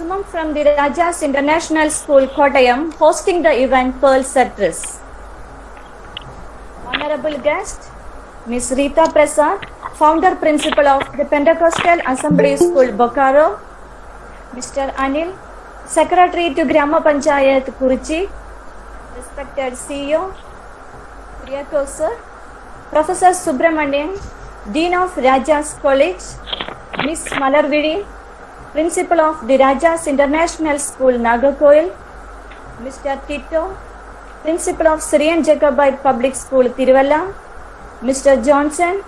Sumam from the Rajas International School, Kottayam, hosting the event Pearl Actress. Honorable guest, Ms. Rita Prasad, Founder Principal of the Pentecostal Assembly School, Bokaro. Mr. Anil, Secretary to Grama Panchayat, Kurichi. Respected CEO, Priyako sir, Professor Subramanian, Dean of Rajas College, Ms. Malarvidi, Principal of the Rajas International School, Nagarkoil, Mr. Tito, Principal of Syrian Jacobite Public School, Tiruvalla, Mr. Johnson,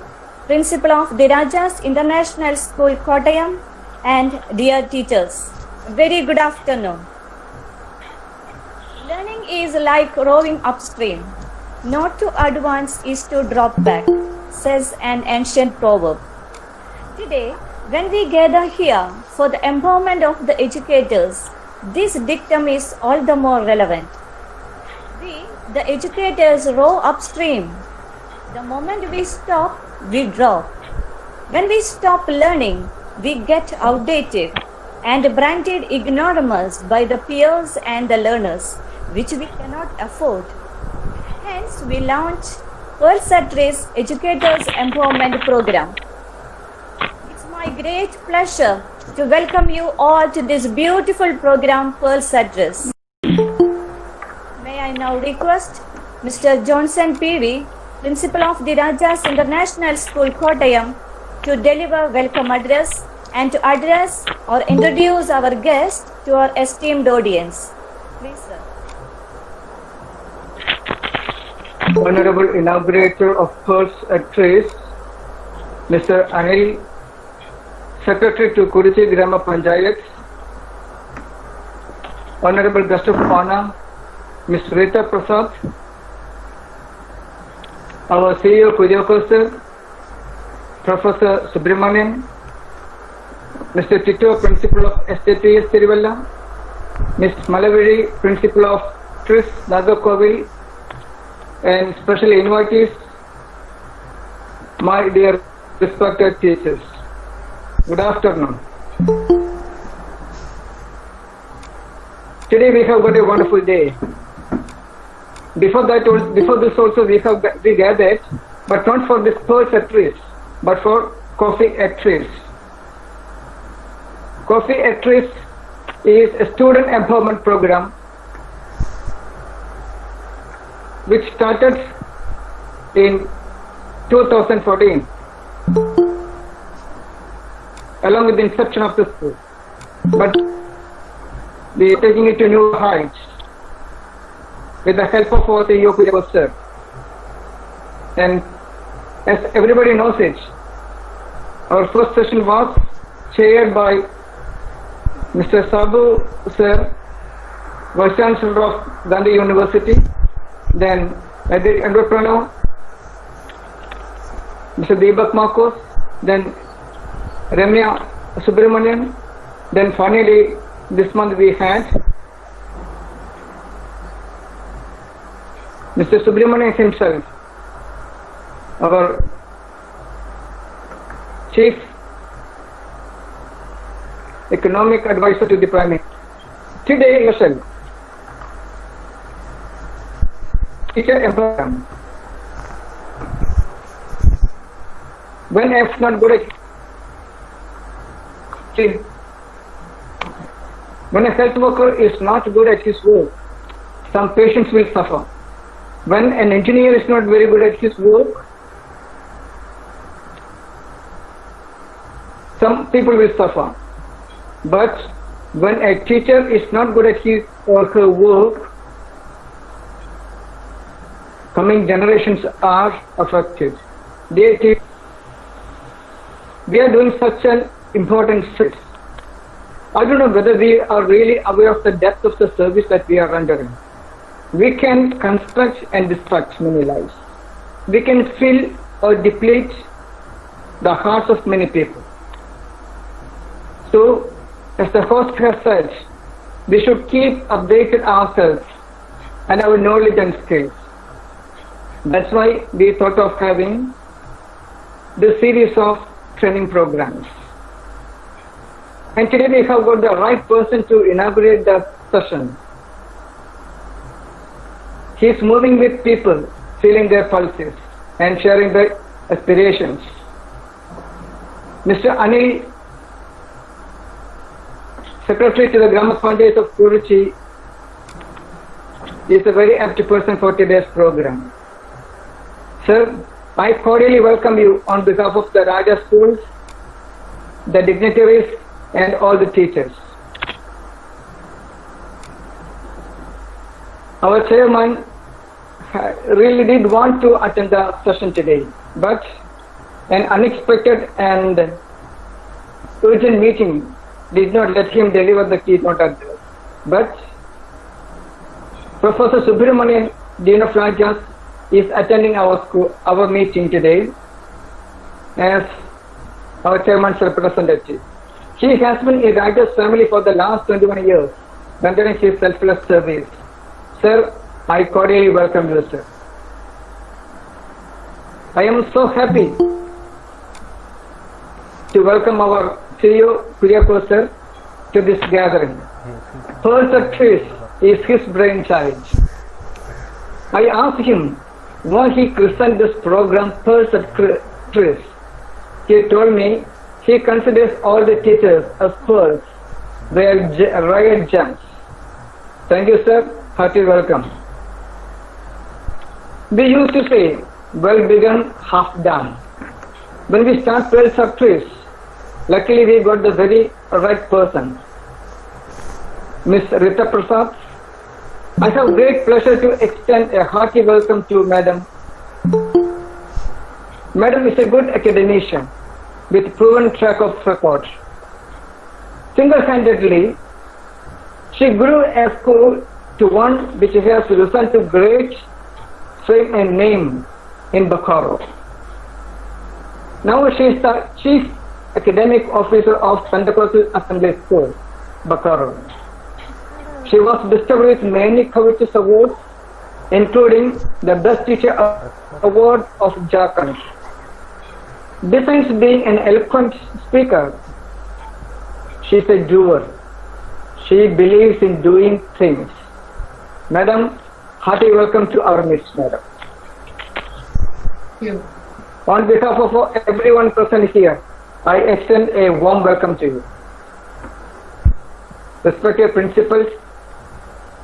Principal of the Rajas International School, Kottayam, and dear teachers, very good afternoon. Learning is like rowing upstream. Not to advance is to drop back, says an ancient proverb. Today, when we gather here for the empowerment of the educators, this dictum is all the more relevant. We, the educators, row upstream. The moment we stop, we drop. When we stop learning, we get outdated and branded ignoramus by the peers and the learners, which we cannot afford. Hence, we launch Pearl Actress Educators Empowerment Program. It's my great pleasure to welcome you all to this beautiful program, Pearl Actress. May I now request Mr. Johnson PV, Principal of the Rajas International School, Kottayam, to deliver welcome address and to address or introduce our guest to our esteemed audience. Please, sir. Honorable Inaugurator of Pearl Actress, Mr. Anil, Secretary to Kurichi Grama Panchayat, Honorable Guest of Honor, Ms. Rita Prasad, our CEO Priyako sir, Professor Subramanian, Mr. Tito, Principal of SJPS Tiruvalla, Ms. Malavidi, Principal of TRIS Nagarkoil, and special invitees, my dear respected teachers. Good afternoon. Today we have got a wonderful day. Before this also we gathered, but not for this Pearl Actress, but for Coffee Actress. Coffee Actress is a student empowerment program which started in 2014 along with the inception of the school, but we are taking it to new heights with the help of our CEO Priyako sir. And as everybody knows it, our first session was chaired by Mr. Sabu sir, Vice Chancellor of Gandhi University, then the entrepreneur, Mr. Deepak Marcos, then Ramya Subramanian, then finally this month we had Mr. Subramanian himself, our Chief Economic Advisor to the Prime Minister. Today, listen, teacher empowerment. When I am not good at when a health worker is not good at his work, some patients will suffer. When an engineer is not very good at his work, some people will suffer. But when a teacher is not good at his or her work, coming generations are affected. We are doing such an important service. I don't know whether we are really aware of the depth of the service that we are rendering. We can construct and destruct many lives. We can fill or deplete the hearts of many people. So, as the host has said, we should keep updated ourselves and our knowledge and skills. That's why we thought of having this series of training programs. And today we have got the right person to inaugurate the session. He is moving with people, feeling their pulses and sharing their aspirations. Mr. Anil, Secretary to the Grama Panchayat of Kuruchi, is a very apt person for today's program. Sir, I cordially welcome you on behalf of the Raja schools, the dignitaries, and all the teachers. Our chairman really did want to attend the session today, but an unexpected and urgent meeting did not let him deliver the keynote address. But Professor Subramanian, Dean of Rajas, is attending our meeting today as our chairman's representative. He has been in Rajas family for the last 21 years, rendering his selfless service. Sir, I cordially welcome you, sir. I am so happy to welcome our CEO, Kuriakose sir, to this gathering. Pearls of Trees is his brainchild. I asked him why he christened this program Pearls of Trees. He told me he considers all the teachers as pearls. They are rare gems. Thank you, sir. Hearty welcome. We used to say, well begun, half done. When we start Pearls of Trees, luckily we got the very right person, Miss Rita Prasad. I have great pleasure to extend a hearty welcome to Madam. Madam is a good academician with proven track of record. Single-handedly, she grew a school to one which has risen to great fame and name in Bokaro. Now she is the Chief Academic Officer of Pentecostal Assembly School, Bokaro. She was bestowed with many covetous awards, including the Best Teacher Award of Jharkhand. Besides being an eloquent speaker, she is a doer. She believes in doing things. Madam, hearty welcome to our midst, madam. Thank you. On behalf of everyone present here, I extend a warm welcome to you. Respected principals,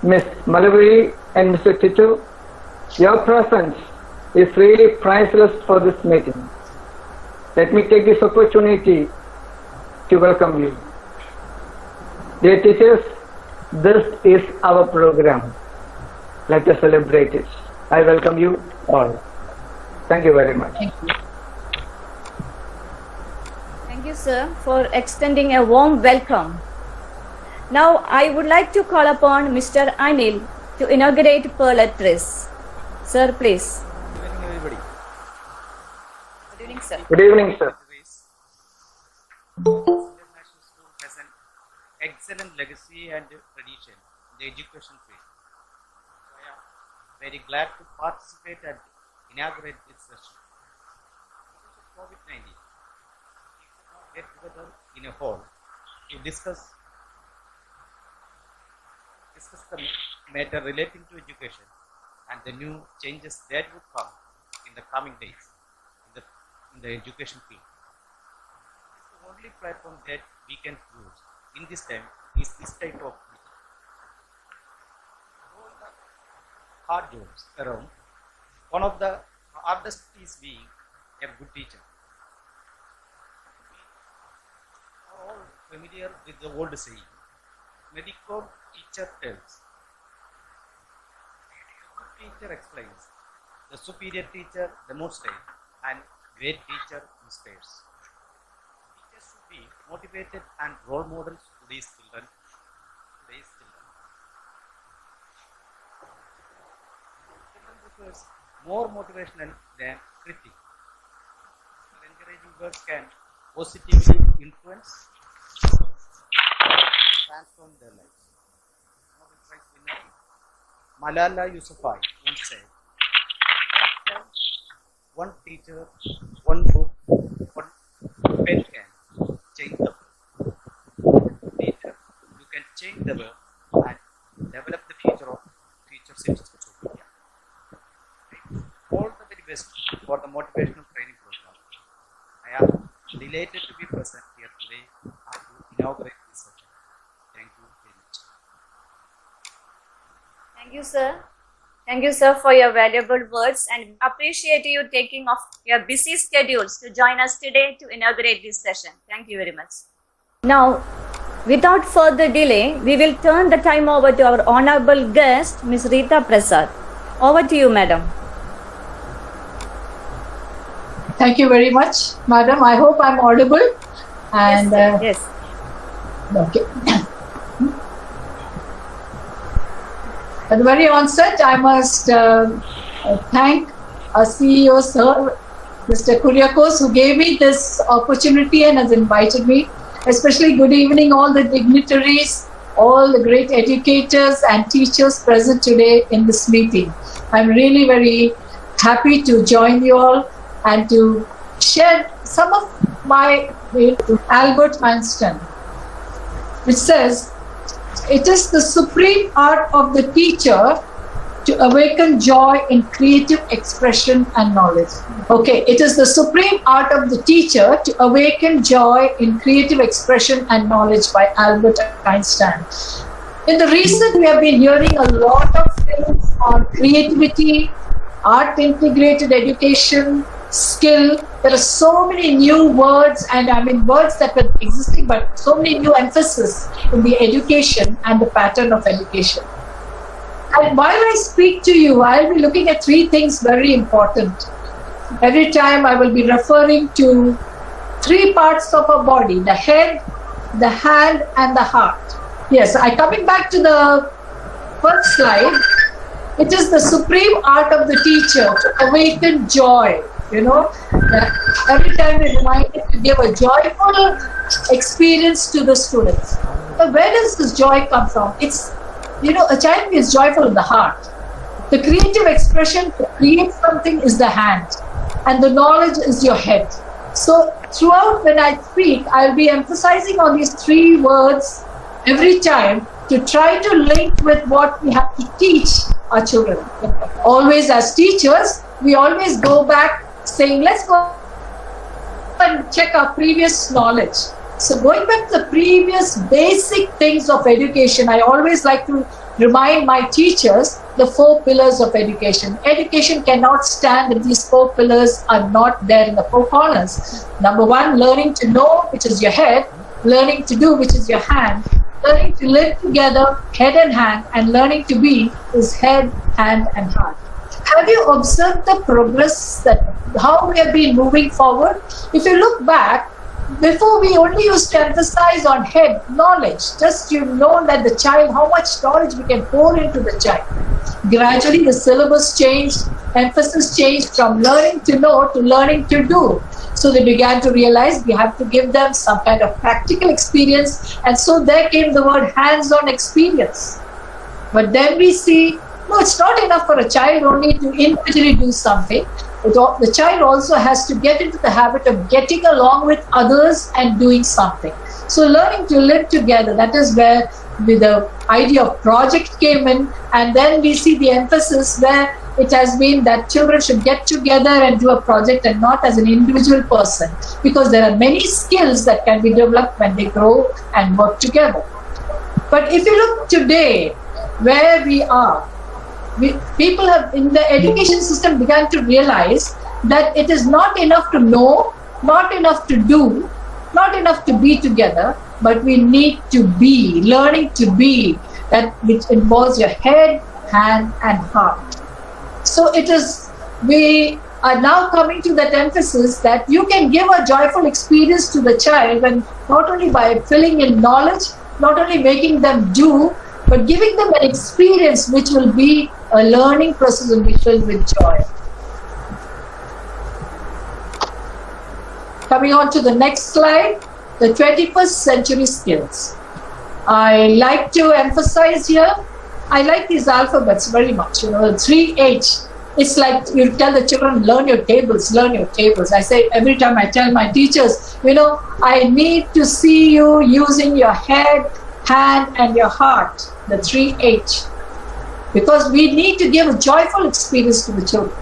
Ms. Malavari and Mr. Tito, your presence is really priceless for this meeting. Let me take this opportunity to welcome you. Dear teachers, this is our program. Let us celebrate it. I welcome you all. Thank you very much. Thank you. Thank you, sir, for extending a warm welcome. Now, I would like to call upon Mr. Anil to inaugurate Pearl at Trees. Sir, please. Good evening, everybody. Good evening, sir. Good evening, sir. International School has an excellent legacy and tradition in the education field. So I am very glad to participate and inaugurate this session. Because of COVID-19, we could not get together in a hall to discuss the matter relating to education and the new changes that would come in the coming days in the education field. It's the only platform that we can use in this time is this type of meeting. All the hard jobs around, one of the hardest is being a good teacher. We are all familiar with the old saying, medical teacher tells. The good teacher explains. The superior teacher demonstrates, and great teacher inspires. Teachers should be motivated and role models to these children. Children requires more motivational than critique. Encouraging words can positively influence, transform their lives. Nobel Prize winner Malala Yousafzai once said, one teacher, one book, one pen can change the world. change the world and develop the future citizens of India. Right? All the very best for the motivational training program. I am delighted to be present here today and to inaugurate this session. Thank you very much. Thank you, sir. Thank you, sir, for your valuable words, and appreciate you taking off your busy schedules to join us today to inaugurate this session. Thank you very much. Now, without further delay, we will turn the time over to our honorable guest, Ms. Rita Prasad. Over to you, madam. Thank you very much, madam. I hope I'm audible. And Yes. okay. At the very onset, I must thank our CEO, Sir, Mr. Kuriakose, who gave me this opportunity and has invited me. Especially good evening, all the dignitaries, all the great educators and teachers present today in this meeting. I'm really very happy to join you all and to share some of my Albert Einstein, which says, "It is the supreme art of the teacher to awaken joy in creative expression and knowledge." Okay, it is the supreme art of the teacher to awaken joy in creative expression and knowledge by Albert Einstein. In the recent, we have been hearing a lot of things on creativity, art integrated education, skill. There are so many new words, and I mean words that were existing, but so many new emphasis in the education and the pattern of education. And while I speak to you, I'll be looking at three things very important. Every time I will be referring to three parts of our body: the head, the hand, and the heart. Yes, coming back to the first slide, it is the supreme art of the teacher to awaken joy. You know, every time we're reminded to give a joyful experience to the students. But where does this joy come from? It's, you know, a child is joyful in the heart. The creative expression to create something is the hand, and the knowledge is your head. So throughout when I speak, I'll be emphasizing on these three words every time to try to link with what we have to teach our children. Always as teachers, we always go back saying, let's go and check our previous knowledge. So going back to the previous basic things of education, I always like to remind my teachers the four pillars of education. Education cannot stand if these four pillars are not there in the four corners. Number one, learning to know, which is your head; learning to do, which is your hand; learning to live together, head and hand; and learning to be is head, hand, and heart. Have you observed the progress, that how we have been moving forward? If you look back, before we only used to emphasize on head knowledge, just you know that the child, how much knowledge we can pour into the child. Gradually the syllabus changed, emphasis changed from learning to know to learning to do. So they began to realize we have to give them some kind of practical experience, and so there came the word hands-on experience. But then we see, no, it's not enough for a child only to individually do something. The child also has to get into the habit of getting along with others and doing something. So learning to live together, that is where the idea of project came in, and then we see the emphasis where it has been that children should get together and do a project and not as an individual person, because there are many skills that can be developed when they grow and work together. But if you look today, where we are, people have in the education system began to realize that it is not enough to know, not enough to do, not enough to be together, but we need to be, learning to be, that which involves your head, hand, and heart. So it is, we are now coming to that emphasis that you can give a joyful experience to the child when not only by filling in knowledge, not only making them do, but giving them an experience which will be a learning process and be filled with joy. Coming on to the next slide, the 21st century skills. I like to emphasize here, I like these alphabets very much, you know, 3H. It's like you tell the children, learn your tables, learn your tables. I say every time I tell my teachers, you know, I need to see you using your head, hand, and your heart, the 3H. Because we need to give a joyful experience to the children.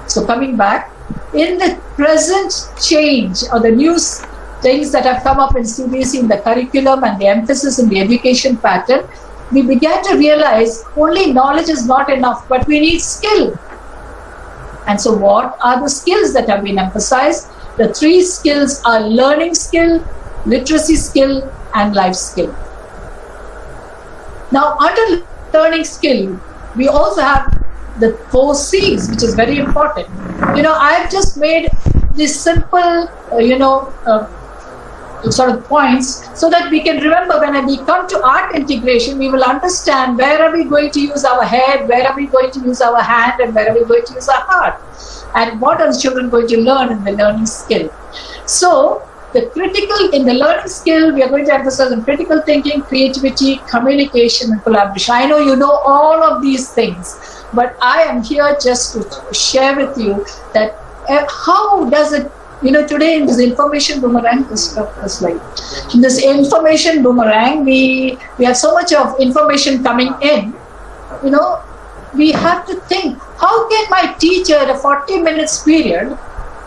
So coming back, in the present change or the new things that have come up in CBSE in the curriculum and the emphasis in the education pattern, we began to realize only knowledge is not enough, but we need skill. And so what are the skills that have been emphasized? The 3 skills are learning skill, literacy skill, and life skill. Now, under learning skill, we also have the 4 C's, which is very important. I've just made this simple, sort of points so that we can remember when we come to art integration, we will understand where are we going to use our head, where are we going to use our hand, and where are we going to use our heart. And what are the children going to learn in the learning skill. So, in the learning skill, we are going to emphasize on critical thinking, creativity, communication, and collaboration. I know you know all of these things, but I am here just to share with you that how does it, today in this information boomerang, in this information boomerang, we have so much of information coming in, we have to think, how can my teacher at a 40 minutes period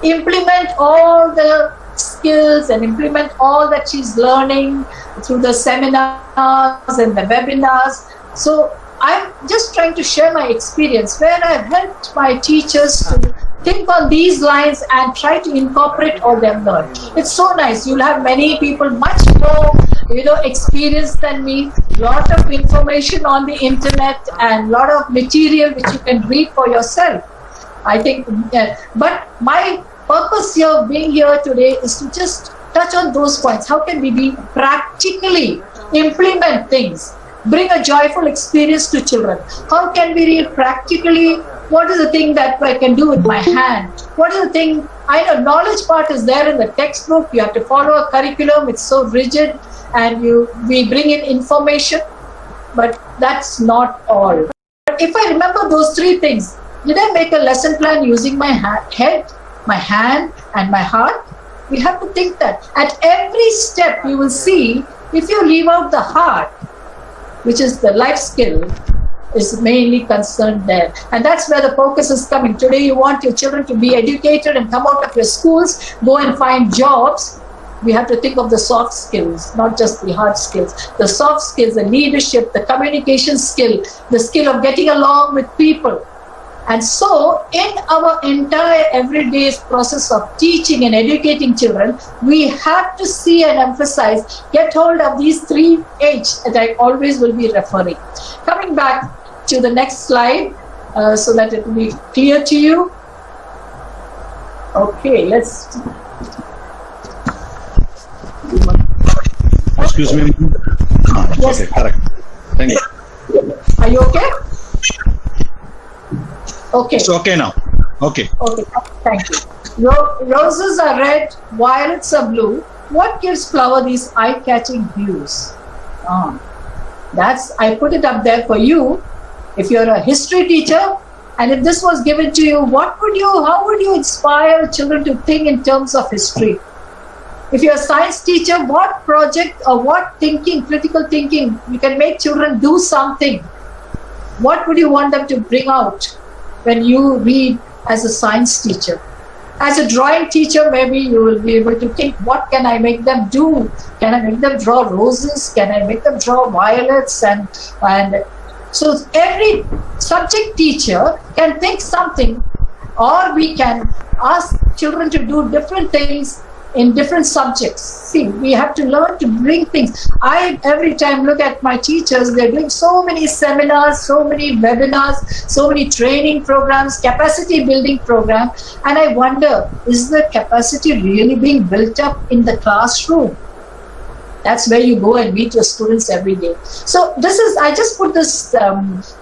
implement all the skills and implement all that she's learning through the seminars and the webinars. So I'm just trying to share my experience where I've helped my teachers to think on these lines and try to incorporate all they've learned. It's so nice. You'll have many people much more, experienced than me, lot of information on the internet and lot of material which you can read for yourself. I think, but my purpose here, being here today, is to just touch on those points. How can we practically implement things, bring a joyful experience to children? How can we practically, what is the thing that I can do with my hand? What is the thing, I know knowledge part is there in the textbook, you have to follow a curriculum, it's so rigid, and we bring in information, but that's not all. But if I remember those 3 things, did I make a lesson plan using my head, my hand, and my heart? We have to think that. At every step you will see, if you leave out the heart, which is the life skill, is mainly concerned there. And that's where the focus is coming. Today you want your children to be educated and come out of your schools, go and find jobs. We have to think of the soft skills, not just the hard skills. The soft skills, the leadership, the communication skill, the skill of getting along with people. And so, in our entire everyday process of teaching and educating children, we have to see and emphasize, get hold of these 3 H that I always will be referring. Coming back to the next slide, so that it will be clear to you. Okay, let's... Excuse me. Yes. Okay, correct. Thank you. Are you okay? Okay. It's okay now. Okay. Okay, thank you. Roses are red, violets are blue. What gives flower these eye-catching hues? I put it up there for you. If you're a history teacher, and if this was given to you, how would you inspire children to think in terms of history? If you're a science teacher, what project or what thinking, critical thinking, you can make children do something. What would you want them to bring out when you read as a science teacher? As a drawing teacher, maybe you will be able to think, what can I make them do? Can I make them draw roses? Can I make them draw violets? And so every subject teacher can think something, or we can ask children to do different things in different subjects. See, we have to learn to bring things. I every time look at my teachers, they're doing so many seminars, so many webinars, so many training programs, capacity building programs, and I wonder, is the capacity really being built up in the classroom? That's where you go and meet your students every day. So this is, I just put this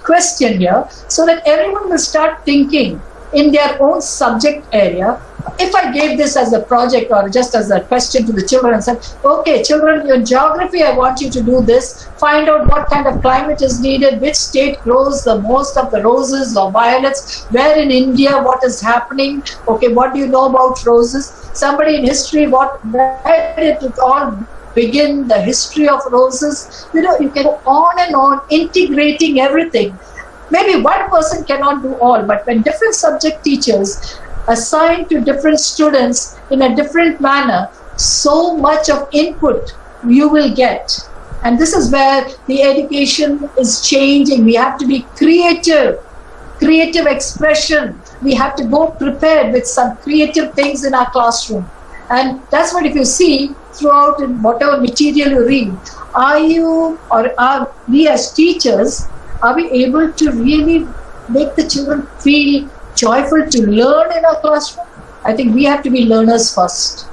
question here so that everyone will start thinking in their own subject area. If I gave this as a project or just as a question to the children and said, okay, children, your geography, I want you to do this. Find out what kind of climate is needed, which state grows the most of the roses or violets, where in India, what is happening. Okay, what do you know about roses? Somebody in history, where did it all begin the history of roses. You can on and on integrating everything. Maybe one person cannot do all, but when different subject teachers assign to different students in a different manner, so much of input you will get. And this is where the education is changing. We have to be creative expression. We have to go prepared with some creative things in our classroom. And that's what, if you see throughout in whatever material you read, are we as teachers, are we able to really make the children feel joyful to learn in our classroom? I think we have to be learners first.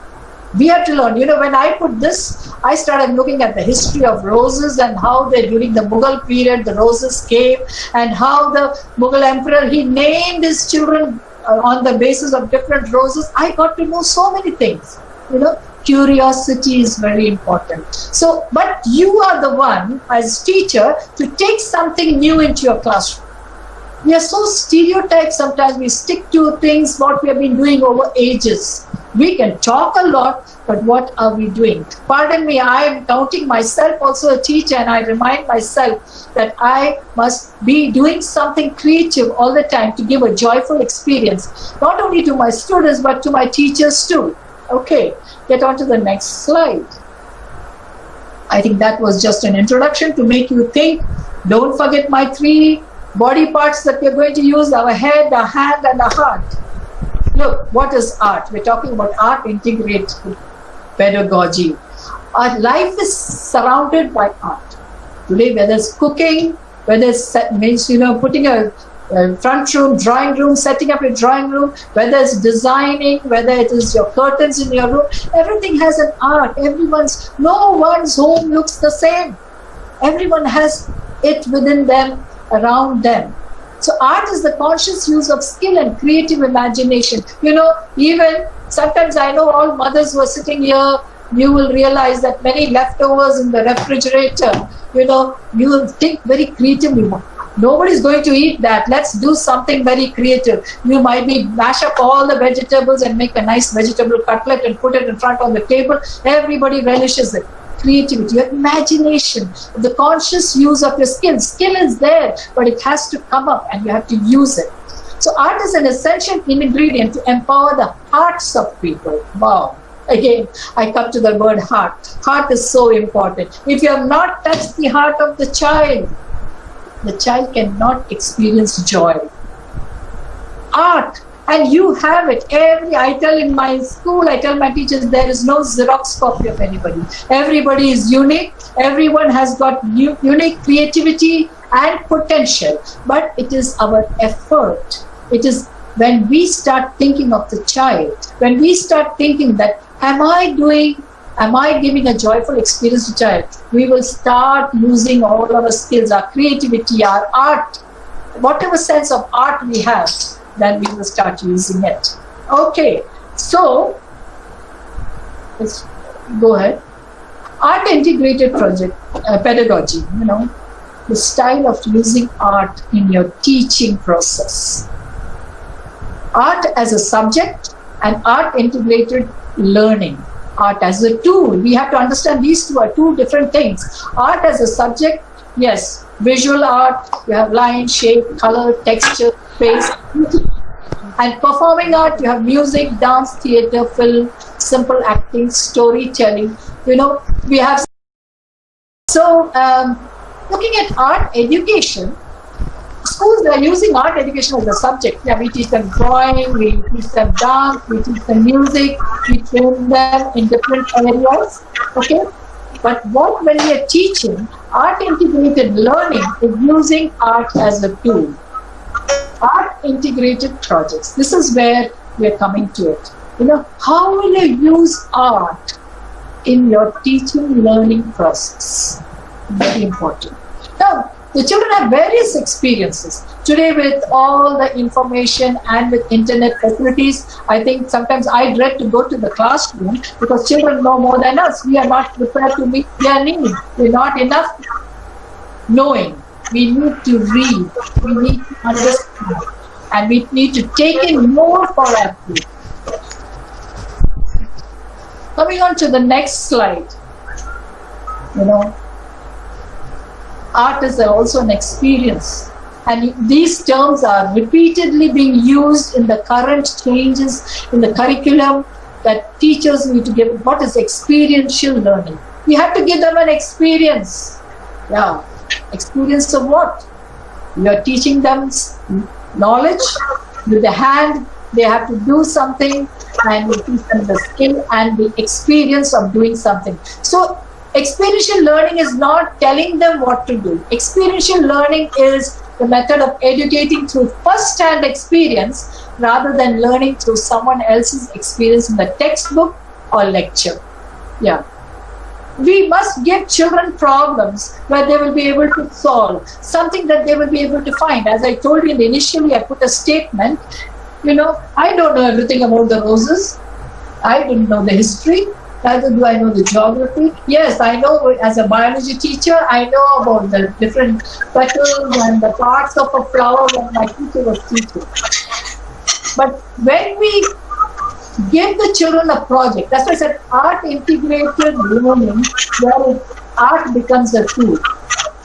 We have to learn. When I put this, I started looking at the history of roses and how during the Mughal period, the roses came, and how the Mughal emperor, he named his children on the basis of different roses. I got to know so many things. Curiosity is very important. So, but you are the one as teacher to take something new into your classroom. We are so stereotyped sometimes. We stick to things what we have been doing over ages. We can talk a lot, but what are we doing? Pardon me, I am counting myself also a teacher, and I remind myself that I must be doing something creative all the time to give a joyful experience, not only to my students, but to my teachers too. Okay, get on to the next slide. I think that was just an introduction to make you think. Don't forget my 3 body parts that we're going to use: our head, our hand, and our heart. Look, what is art? We're talking about art integrated pedagogy. Our life is surrounded by art. Today, whether it's cooking, whether it's putting a front room, drawing room, setting up a drawing room, whether it's designing, whether it is your curtains in your room, everything has an art. No one's home looks the same. Everyone has it within them, around them. So art is the conscious use of skill and creative imagination. Even sometimes I know all mothers who are sitting here, you will realize that many leftovers in the refrigerator, you will think very creatively. Nobody's going to eat that. Let's do something very creative. You might mash up all the vegetables and make a nice vegetable cutlet and put it in front on the table. Everybody relishes it. Creativity, your imagination, the conscious use of your skill. Skill is there, but it has to come up and you have to use it. So art is an essential ingredient to empower the hearts of people. Wow. Again, I come to the word heart. Heart is so important. If you have not touched the heart of the child cannot experience joy. Art, and you have it. I tell in my school, I tell my teachers, there is no Xerox copy of anybody. Everybody is unique. Everyone has got unique creativity and potential. But it is our effort. It is when we start thinking of the child, when we start thinking that, am I giving a joyful experience to child? We will start using all our skills, our creativity, our art, whatever sense of art we have, then we will start using it. Okay, so let's go ahead. Art integrated pedagogy, the style of using art in your teaching process. Art as a subject and art integrated learning. Art as a tool. We have to understand these two are two different things. Art as a subject, yes, visual art, you have line, shape, color, texture, space. And performing art, you have music, dance, theater, film, simple acting, storytelling. We have. So, looking at art education, schools are using art education as a subject. Yeah, we teach them drawing, we teach them dance, we teach them music, we train them in different areas. Okay? But when we are teaching, art integrated learning is using art as a tool. Art integrated projects. This is where we are coming to it. How will you use art in your teaching learning process? Very important. Now, the children have various experiences. Today, with all the information and with internet facilities, I think sometimes I dread to go to the classroom because children know more than us. We are not prepared to meet their needs. We're not enough knowing. We need to read. We need to understand. And we need to take in more for our food. Coming on to the next slide. You know, art is also an experience. And these terms are repeatedly being used in the current changes in the curriculum that teachers need to give. What is experiential learning? We have to give them an experience. Yeah. Experience of what? You are teaching them knowledge with the hand. They have to do something, and you teach them the skill and the experience of doing something. So experiential learning is not telling them what to do. Experiential learning is the method of educating through first-hand experience rather than learning through someone else's experience in the textbook or lecture. Yeah. We must give children problems where they will be able to solve, something that they will be able to find. As I told you initially, I put a statement, you know, I don't know everything about the roses. I didn't know the history. Neither do I know the geography. Yes, I know as a biology teacher, I know about the different petals and the parts of a flower when my teacher was teaching. But when we give the children a project, that's why I said art integrated learning, where art becomes a tool.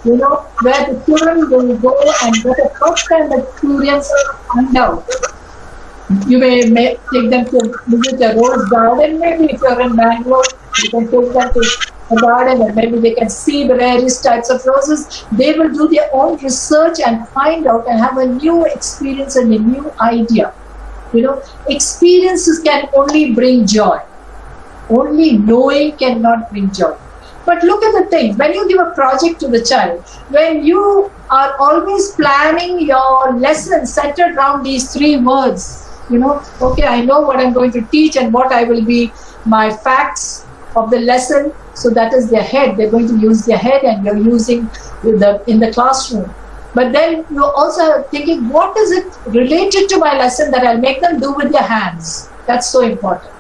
You know, where the children will go and get a first-hand experience and out. You may take them to visit a rose garden. Maybe if you're in Bangalore, you can take them to a garden and maybe they can see the various types of roses. They will do their own research and find out and have a new experience and a new idea. You know, experiences can only bring joy. Only knowing cannot bring joy. But look at the thing, when you give a project to the child, when you are always planning your lesson centered around these three words, you know, okay, I know what I'm going to teach and what I will be my facts of the lesson. So that is their head. They're going to use their head and you're using in the classroom. But then you're also thinking, what is it related to my lesson that I'll make them do with their hands? That's so important.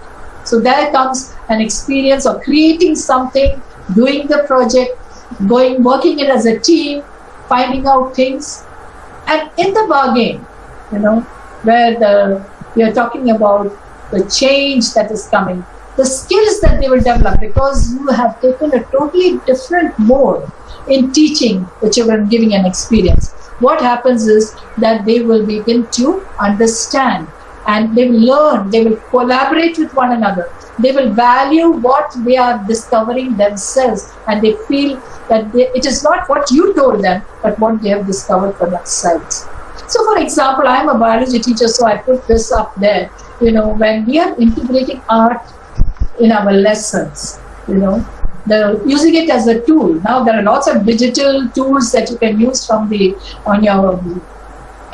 So there comes an experience of creating something, doing the project, working it as a team, finding out things. And in the bargain, you know, where we are talking about the change that is coming, the skills that they will develop, because you have taken a totally different mode in teaching the children, giving an experience. What happens is that they will begin to understand and they will learn, they will collaborate with one another. They will value what they are discovering themselves, and they feel that it is not what you told them, but what they have discovered for themselves. So for example, I am a biology teacher, so I put this up there. You know, when we are integrating art in our lessons, you know, using it as a tool. Now there are lots of digital tools that you can use on your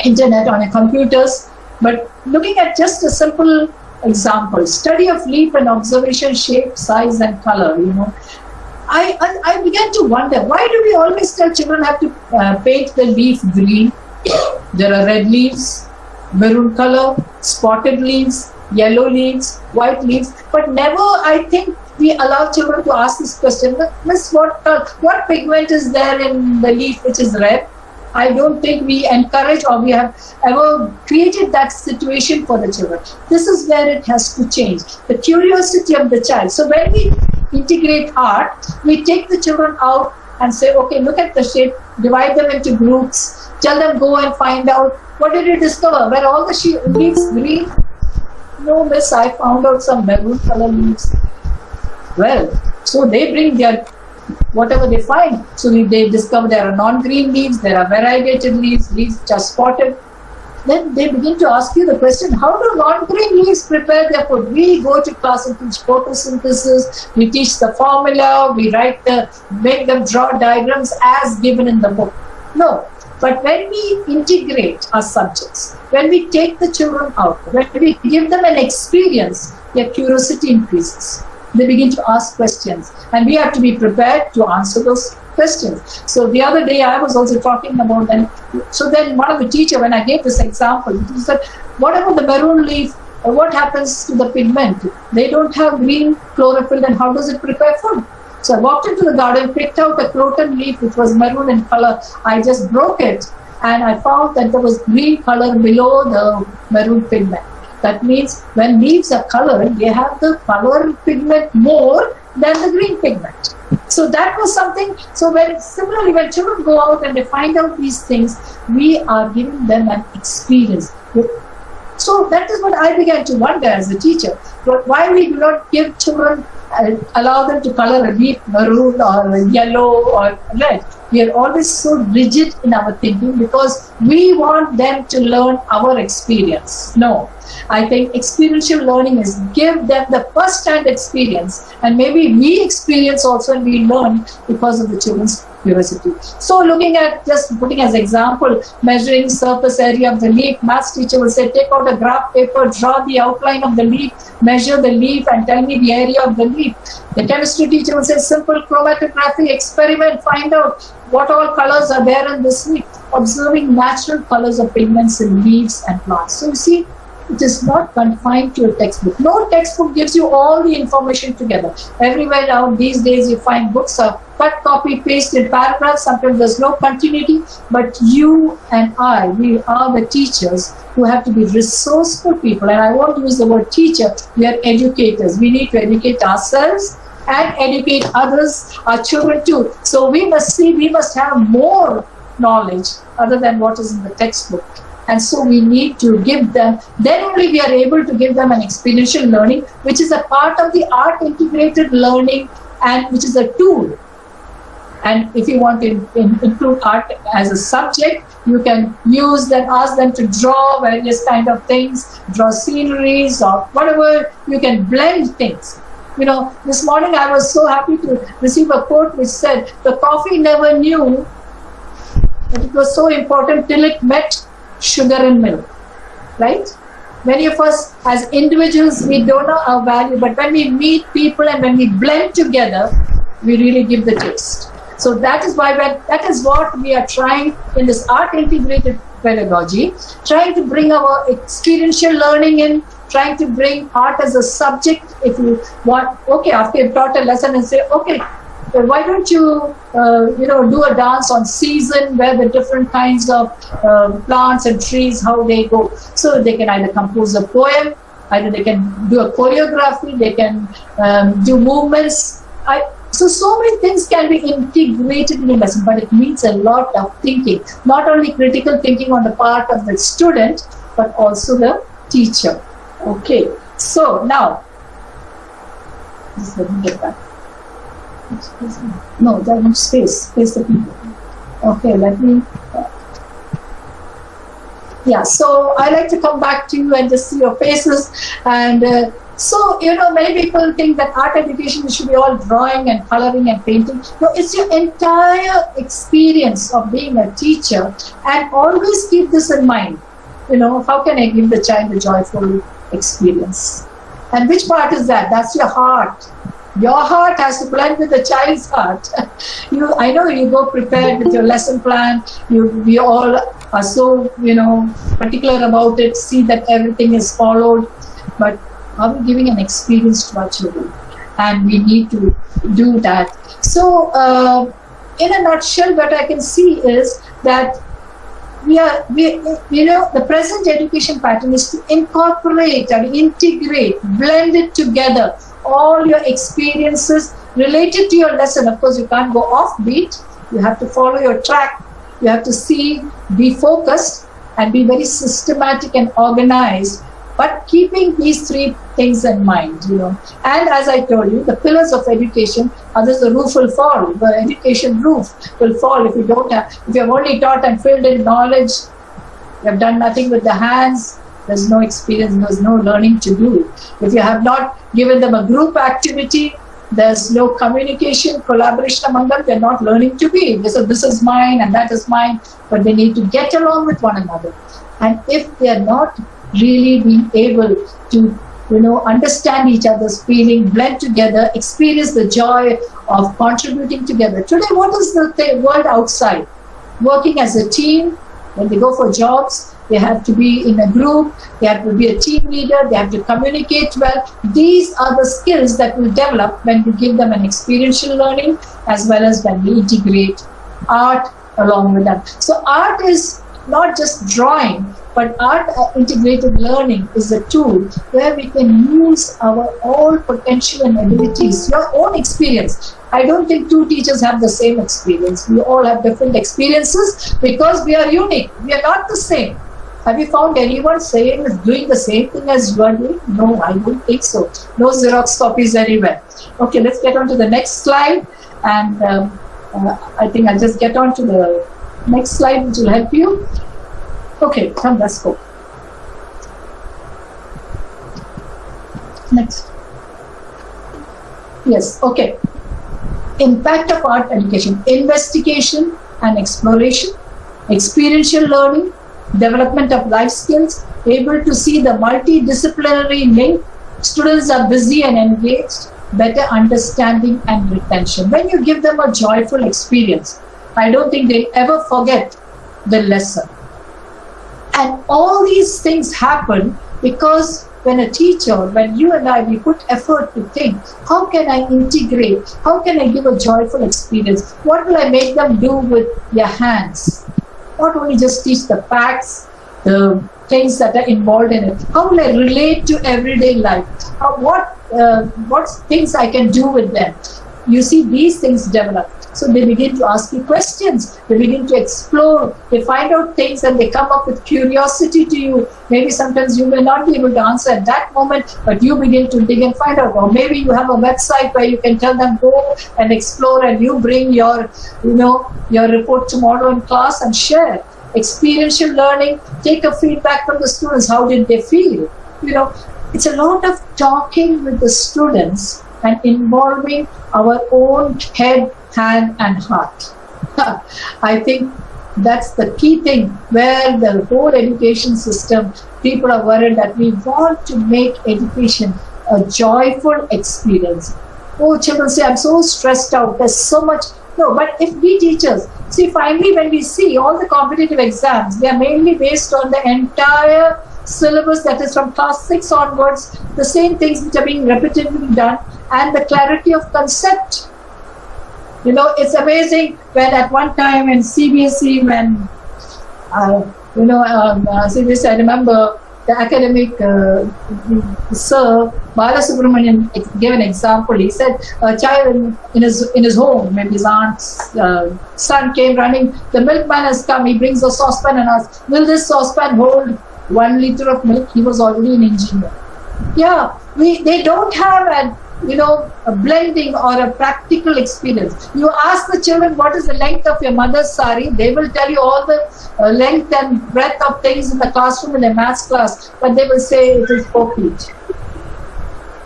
internet, on your computers. But looking at just a simple example, study of leaf and observation, shape, size and color, you know, I began to wonder, why do we always tell children have to paint the leaf green? There are red leaves, maroon color, spotted leaves, yellow leaves, white leaves, but never, I think, we allow children to ask this question, Miss, what pigment is there in the leaf which is red? I don't think we encourage or we have ever created that situation for the children. This is where it has to change. The curiosity of the child. So when we integrate art, we take the children out and say, okay, look at the shape, divide them into groups, tell them go and find out, what did you discover? Were all the leaves green? No, miss, I found out some maroon color leaves. Well, so they bring their whatever they find. So they discover there are non-green leaves, there are variegated leaves, leaves which are spotted. Then they begin to ask you the question, how do non-green leaves prepare their food? We go to class and teach photosynthesis, we teach the formula, we make them draw diagrams as given in the book. No. But when we integrate our subjects, when we take the children out, when we give them an experience, their curiosity increases. They begin to ask questions, and we have to be prepared to answer those questions. So the other day I was also talking about them. So then one of the teacher, when I gave this example, he said, what about the maroon leaf? What happens to the pigment? They don't have green chlorophyll, then how does it prepare food? So I walked into the garden, picked out a croton leaf which was maroon in color. I just broke it and I found that there was green color below the maroon pigment. That means when leaves are colored, they have the color pigment more than the green pigment. So that was something. So similarly, when children go out and they find out these things, we are giving them an experience. So that is what I began to wonder as a teacher. But why we do not give children, allow them to color a leaf maroon or yellow or red. We are always so rigid in our thinking because we want them to learn our experience. No. I think experiential learning is give them the first-hand experience, and maybe we experience also and we learn because of the children's curiosity. So looking at, just putting as example, measuring surface area of the leaf, maths teacher will say, take out a graph paper, draw the outline of the leaf, measure the leaf and tell me the area of the leaf. The chemistry teacher will say, simple chromatography experiment, find out what all colors are there in this leaf, observing natural colors of pigments in leaves and plants. So you see, it is not confined to a textbook. No textbook gives you all the information together. Everywhere now these days you find books of cut, copy, paste in paragraphs. Sometimes there's no continuity. But you and I, we are the teachers who have to be resourceful people. And I won't use the word teacher. We are educators. We need to educate ourselves and educate others, our children too. So we must have more knowledge other than what is in the textbook. And so we need to give them, then only we are able to give them an experiential learning, which is a part of the art integrated learning and which is a tool. And if you want to include art as a subject, you can use them, ask them to draw various kind of things, draw sceneries or whatever. You can blend things. You know, this morning I was so happy to receive a quote which said, the coffee never knew that it was so important till it met sugar and milk, right? Many of us as individuals, we don't know our value, but when we meet people and when we blend together, we really give the taste. So that is why that is what we are trying in this art integrated pedagogy, trying to bring our experiential learning in, trying to bring art as a subject. If you want, okay, after you've taught a lesson and say, okay, why don't you, do a dance on season where the different kinds of plants and trees, how they go. So they can either compose a poem, either they can do a choreography, they can do movements. So many things can be integrated in a lesson, but it needs a lot of thinking. Not only critical thinking on the part of the student, but also the teacher. Okay, so now, just let me get back. No, there's no space. Space the people. Okay, let me. Yeah, so I like to come back to you and just see your faces. And so, many people think that art education should be all drawing and coloring and painting. No, it's your entire experience of being a teacher. And always keep this in mind. How can I give the child a joyful experience? And which part is that? That's your heart. Your heart has to blend with the child's heart. I know you go prepared with your lesson plan. We all are so, particular about it, see that everything is followed. But are we giving an experience to our children? And we need to do that. So, in a nutshell, what I can see is that the present education pattern is to incorporate and integrate, blend it together, all your experiences related to your lesson. Of course, you can't go offbeat. You have to follow your track. You have to be focused and be very systematic and organized, but keeping these three things in mind, And as I told you, the pillars of education, others the roof will fall. The education roof will fall if you have only taught and filled in knowledge, you have done nothing with the hands, there's no experience, there's no learning to do. If you have not given them a group activity, there's no communication, collaboration among them, they're not learning to be. This is mine and that is mine, but they need to get along with one another. And if they're not really being able to, understand each other's feeling, blend together, experience the joy of contributing together. Today, what is the world outside? Working as a team, when they go for jobs, they have to be in a group, they have to be a team leader, they have to communicate well. These are the skills that will develop when we give them an experiential learning, as well as when we integrate art along with them. So art is not just drawing, but art integrated learning is a tool where we can use our all potential and abilities, your own experience. I don't think two teachers have the same experience. We all have different experiences because we are unique. We are not the same. Have you found anyone doing the same thing as you are doing? No, I don't think so. No Xerox copies anywhere. Okay, let's get on to the next slide. And I think I'll just get on to the next slide, which will help you. Okay, come, let's go. Next. Yes, okay. Impact of art education: investigation and exploration, experiential learning, development of life skills, able to see the multidisciplinary link. Students are busy and engaged, better understanding and retention. When you give them a joyful experience, I don't think they'll ever forget the lesson. And all these things happen because when a teacher, when you and I, we put effort to think, how can I integrate? How can I give a joyful experience? What will I make them do with their hands? Not only just teach the facts, the things that are involved in it. How will I relate to everyday life? What things I can do with them? You see, these things develop. So they begin to ask you questions. They begin to explore. They find out things and they come up with curiosity to you. Maybe sometimes you may not be able to answer at that moment, but you begin to dig and find out. Or maybe you have a website where you can tell them, go and explore, and you bring your report tomorrow in class and share. Experiential learning, take a feedback from the students. How did they feel? It's a lot of talking with the students and involving our own head, hand and heart. I think that's the key thing, where the whole education system, people are worried that we want to make education a joyful experience. Oh, children say, I'm so stressed out, there's so much. No, but if we teachers, see, finally when we see all the competitive exams, they are mainly based on the entire syllabus that is from class 6 onwards, the same things which are being repetitively done, and the clarity of concept. It's amazing when at one time in CBSE, when, CBSE, I remember the academic Sir Balasubramanian gave an example. He said a child in his home, maybe his aunt's son came running, the milkman has come, he brings a saucepan and asks, will this saucepan hold 1 liter of milk? He was already an engineer. Yeah, they don't have a blending or a practical experience. You ask the children, what is the length of your mother's sari? They will tell you all the length and breadth of things in the classroom in a maths class, but they will say it is 4 feet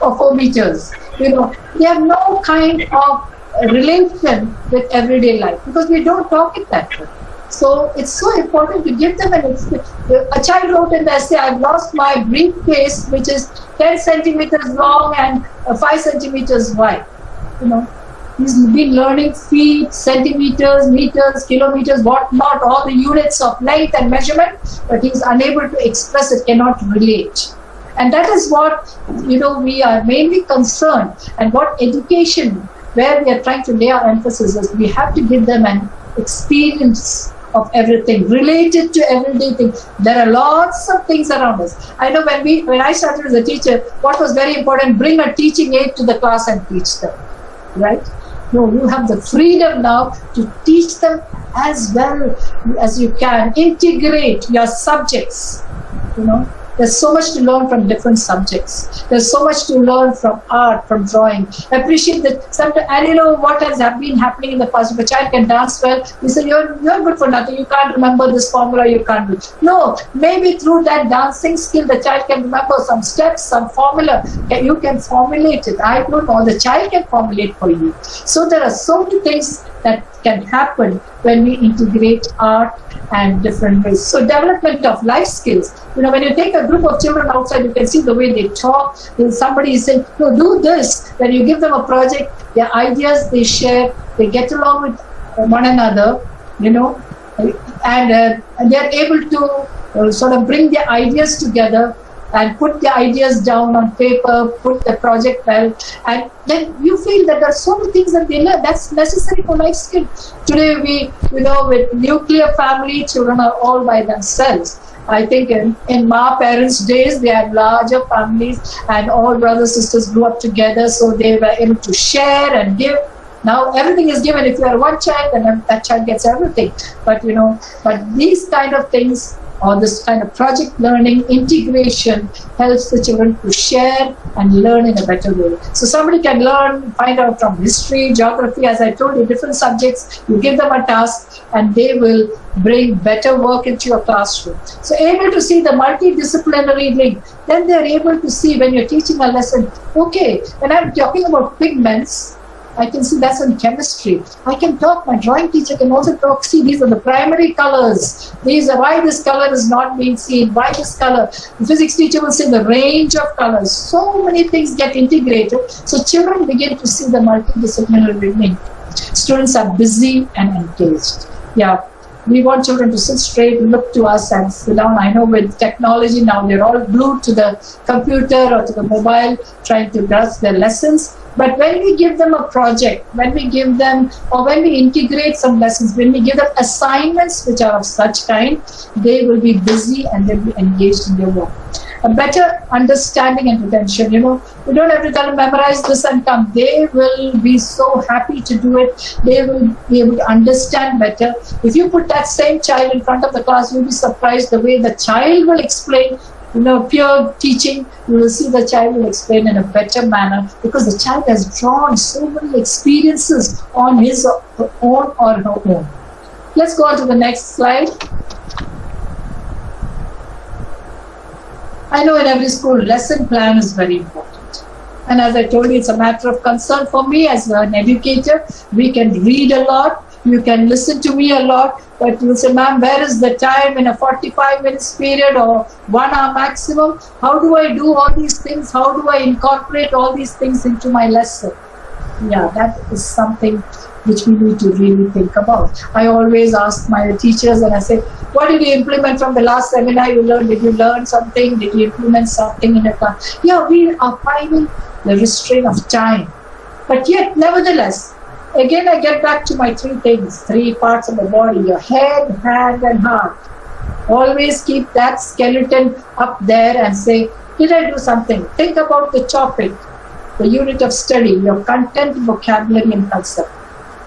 or 4 meters. They have no kind of relation with everyday life because we don't talk it that way. So it's so important to give them an experience. A child wrote in the essay, I've lost my briefcase, which is 10 centimeters long and 5 centimeters wide. He's been learning feet, centimeters, meters, kilometers, whatnot, all the units of length and measurement, but he's unable to express it, cannot relate. And that is what, we are mainly concerned, and what education, where we are trying to lay our emphasis is we have to give them an experience of everything, related to everyday things. There are lots of things around us. I know when I started as a teacher, what was very important, bring a teaching aid to the class and teach them, right? No, you have the freedom now to teach them as well as you can. Integrate your subjects, There's so much to learn from different subjects. There's so much to learn from art, from drawing. Appreciate that sometimes, and what has been happening in the past. If a child can dance well, we say, you're good for nothing. You can't remember this formula, you can't do it. No, maybe through that dancing skill, the child can remember some steps, some formula. You can formulate it. I don't know, the child can formulate for you. So there are so many things that can happen when we integrate art and different ways. So development of life skills. When you take a group of children outside, you can see the way they talk. When somebody is saying, no, do this. When you give them a project, their ideas they share, they get along with one another, and they're able to sort of bring their ideas together and put the ideas down on paper, put the project well, and then you feel that there are so many things that they learn. That's necessary for life skill. Today with nuclear family, children are all by themselves. I think in my parents' days, they had larger families and all brothers, sisters grew up together, so they were able to share and give. Now everything is given. If you are one child, then that child gets everything. But these kind of things, or this kind of project learning, integration, helps the children to share and learn in a better way. So somebody can find out from history, geography, as I told you, different subjects. You give them a task and they will bring better work into your classroom. So able to see the multidisciplinary link, then they're able to see when you're teaching a lesson, okay, when I'm talking about pigments, I can see that's in chemistry. I can talk, my drawing teacher can also talk, see these are the primary colors. These are why this color is not being seen, why this color. The physics teacher will say the range of colors. So many things get integrated. So children begin to see the multidisciplinary link. Students are busy and engaged. Yeah. We want children to sit straight, look to us and sit down. I know with technology now, they're all glued to the computer or to the mobile trying to grasp their lessons. But when we give them a project, when we give them, or when we integrate some lessons, when we give them assignments which are of such kind, they will be busy and they'll be engaged in their work. A better understanding and retention. We don't have to tell them memorize this and come. They will be so happy to do it. They will be able to understand better. If you put that same child in front of the class, you'll be surprised the way the child will explain. Pure teaching, you will see the child will explain in a better manner because the child has drawn so many experiences on his own or her own. Let's go on to the next slide. I know in every school, lesson plan is very important. And as I told you, it's a matter of concern for me as an educator. We can read a lot. You can listen to me a lot. But you'll say, ma'am, where is the time in a 45 minutes period or 1 hour maximum? How do I do all these things? How do I incorporate all these things into my lesson? Yeah, that is something which we need to really think about. I always ask my teachers and I say, what did you implement from the last seminar you learned? Did you learn something? Did you implement something in a class? Yeah, we are finding the restraint of time. But yet, nevertheless, again, I get back to my 3 things, 3 parts of the body, your head, hand, and heart. Always keep that skeleton up there and say, did I do something? Think about the topic, the unit of study, your content, vocabulary, and concept.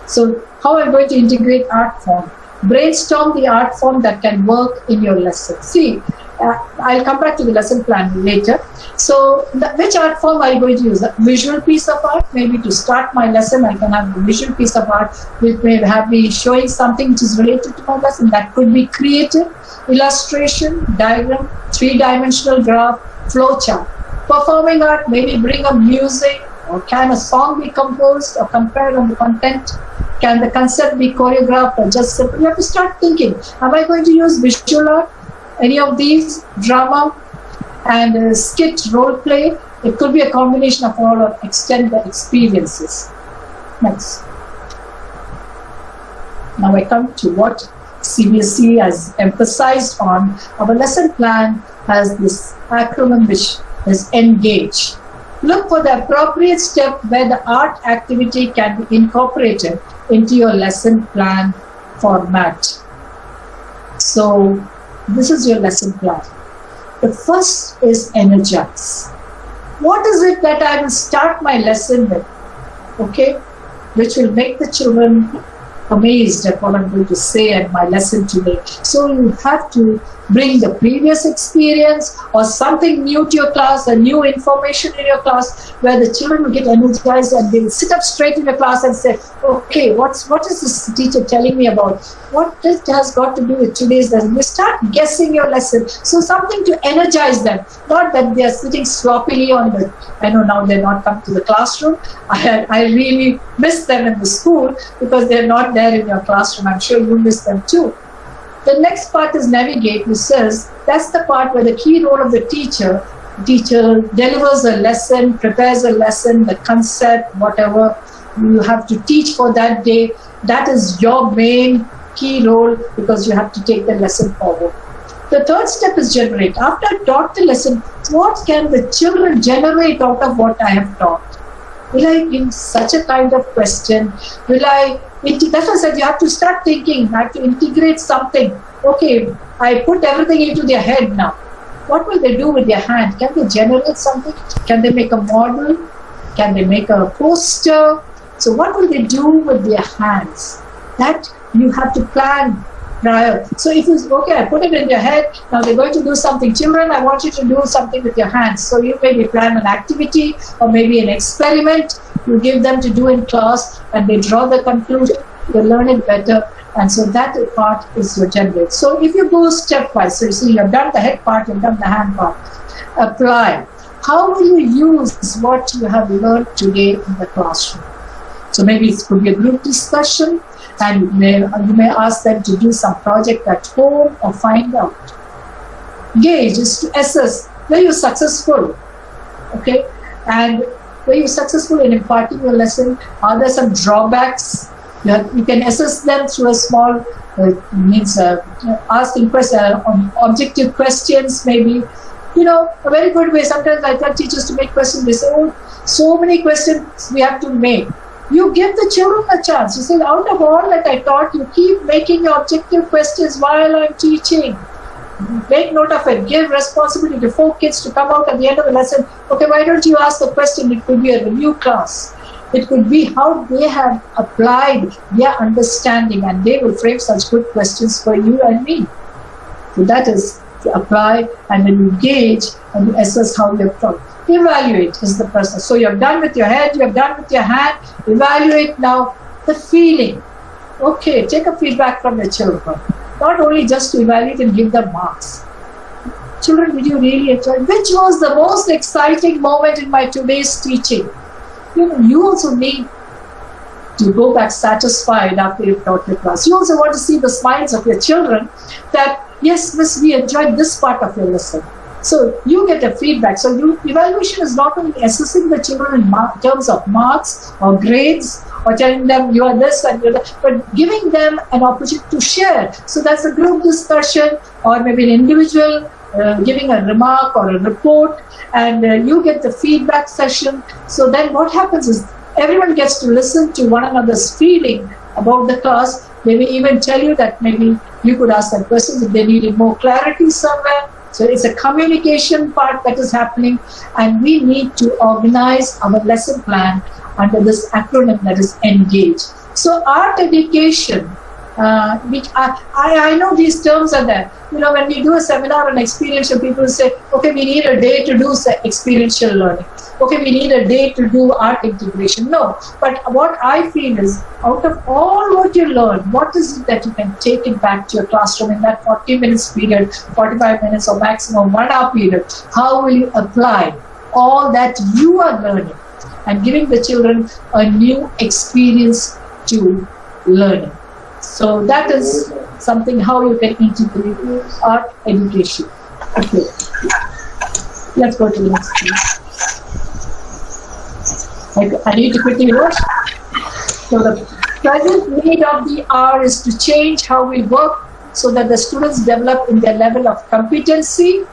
So how am I going to integrate art form? Brainstorm the art form that can work in your lesson. See, I'll come back to the lesson plan later. So which art form are you going to use? A visual piece of art? Maybe to start my lesson, I can have a visual piece of art which may have me showing something which is related to my lesson. That could be creative, illustration, diagram, 3-dimensional graph, flowchart. Performing art, maybe bring up music, or can a song be composed or compared on the content? Can the concept be choreographed or just simple? You have to start thinking, am I going to use visual art? Any of these? Drama and skit, role play? It could be a combination of all or extend the experiences. Next. Now I come to what CBSE has emphasized on. Our lesson plan has this acronym which is ENGAGE. Look for the appropriate step where the art activity can be incorporated into your lesson plan format. So this is your lesson plan. The first is energize. What is it that I will start my lesson with? Okay, which will make the children amazed at what I'm going to say at my lesson today. So you have to bring the previous experience or something new to your class, a new information in your class where the children will get energized and they will sit up straight in the class and say, okay, what is this teacher telling me about? What this has got to do with today's lesson? They start guessing your lesson. So something to energize them, not that they are sitting sloppily on the, I know now they're not come to the classroom. I really miss them in the school because they're not there in your classroom. I'm sure you miss them too. The next part is navigate, which says that's the part where the key role of the teacher delivers a lesson, prepares a lesson, the concept, whatever you have to teach for that day. That is your main key role because you have to take the lesson forward. The The third step is generate. After I've taught the lesson, what can the children generate out of what I have taught? Will I give such a kind of question? Will I, that's why I said you have to start thinking, I have to integrate something. Okay, I put everything into their head now. What will they do with their hand? Can they generate something? Can they make a model? Can they make a poster? So what will they do with their hands? That you have to plan prior. So if it's okay, I put it in your head, now they're going to do something. Children, I want you to do something with your hands. So you maybe plan an activity or maybe an experiment you give them to do in class, and they draw the conclusion, they learn it better. And so that part is your generate. So if you go stepwise, so you see you've done the head part, you've done the hand part, apply. How will you use what you have learned today in the classroom? So maybe it could be a group discussion, and you may ask them to do some project at home or find out. Gauge is to assess, were you successful? Okay, and were you successful in imparting your lesson? Are there some drawbacks? You can assess them through a small, asking on objective questions maybe. You know, a very good way. Sometimes I tell teachers to make questions. They say, oh, so many questions we have to make. You give the children a chance. You say, out of all that I taught, you keep making your objective questions while I'm teaching. Make note of it. Give responsibility to 4 kids to come out at the end of the lesson. Okay, why don't you ask the question? It could be a review class. It could be how they have applied their understanding, and they will frame such good questions for you and me. So that is to apply, and then you gauge and you assess how you have taught. Evaluate is the process. So you have done with your head, you have done with your hand. Evaluate now the feeling. Okay, take a feedback from the children. Not only just to evaluate and give them marks. Children, did you really enjoy? Which was the most exciting moment in my today's teaching? You also need to go back satisfied after you've taught your class. You also want to see the smiles of your children that, yes, miss, we enjoyed this part of your lesson. So you get a feedback. So evaluation is not only assessing the children in terms of marks or grades or telling them you are this and you're that, but giving them an opportunity to share. So that's a group discussion or maybe an individual giving a remark or a report, and you get the feedback session. So then what happens is everyone gets to listen to one another's feeling about the class. They may even tell you that maybe you could ask them questions if they needed more clarity somewhere. So it's a communication part that is happening, and we need to organize our lesson plan under this acronym that is ENGAGE. So art education, which I know these terms are there. You know, when we do a seminar on experiential, people say, okay, we need a day to do experiential learning. Okay, we need a day to do art integration. No, but what I feel is, out of all what you learn, what is it that you can take it back to your classroom in that 40 minutes period, 45 minutes or maximum 1 hour period? How will you apply all that you are learning and giving the children a new experience to learning? So that is something how you can integrate art education. Okay, let's go to the next please. I need to quickly rush. So the present need of the hour is to change how we work so that the students develop in their level of competency.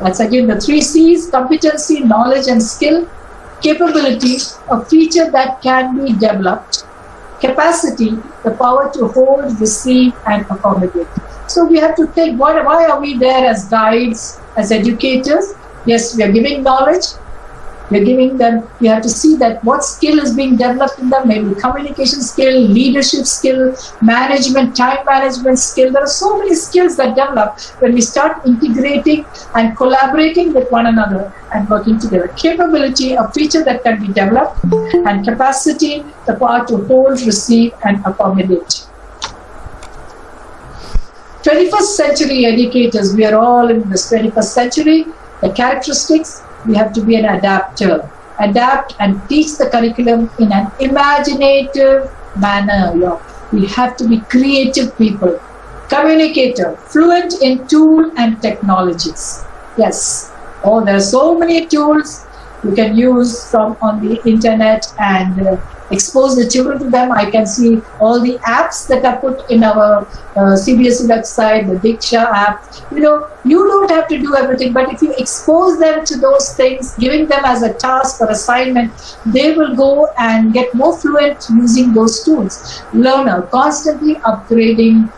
That's again the 3 C's: competency, knowledge and skill. Capability, a feature that can be developed. Capacity, the power to hold, receive and accommodate. So we have to think, why are we there as guides, as educators? Yes, we are giving knowledge. We're giving them, we have to see that what skill is being developed in them, maybe communication skill, leadership skill, management, time management skill. There are so many skills that develop when we start integrating and collaborating with one another and working together. Capability, a feature that can be developed, and capacity, the power to hold, receive and accommodate. 21st century educators, we are all in this 21st century. The characteristics, we have to be an adapter. Adapt and teach the curriculum in an imaginative manner. We have to be creative people. Communicator, fluent in tool and technologies. Yes. Oh, there are so many tools you can use from on the internet, and expose the children to them. I can see all the apps that are put in our CBSE website, the Diksha app. You know, you don't have to do everything, but if you expose them to those things, giving them as a task or assignment, they will go and get more fluent using those tools. Learner, constantly upgrading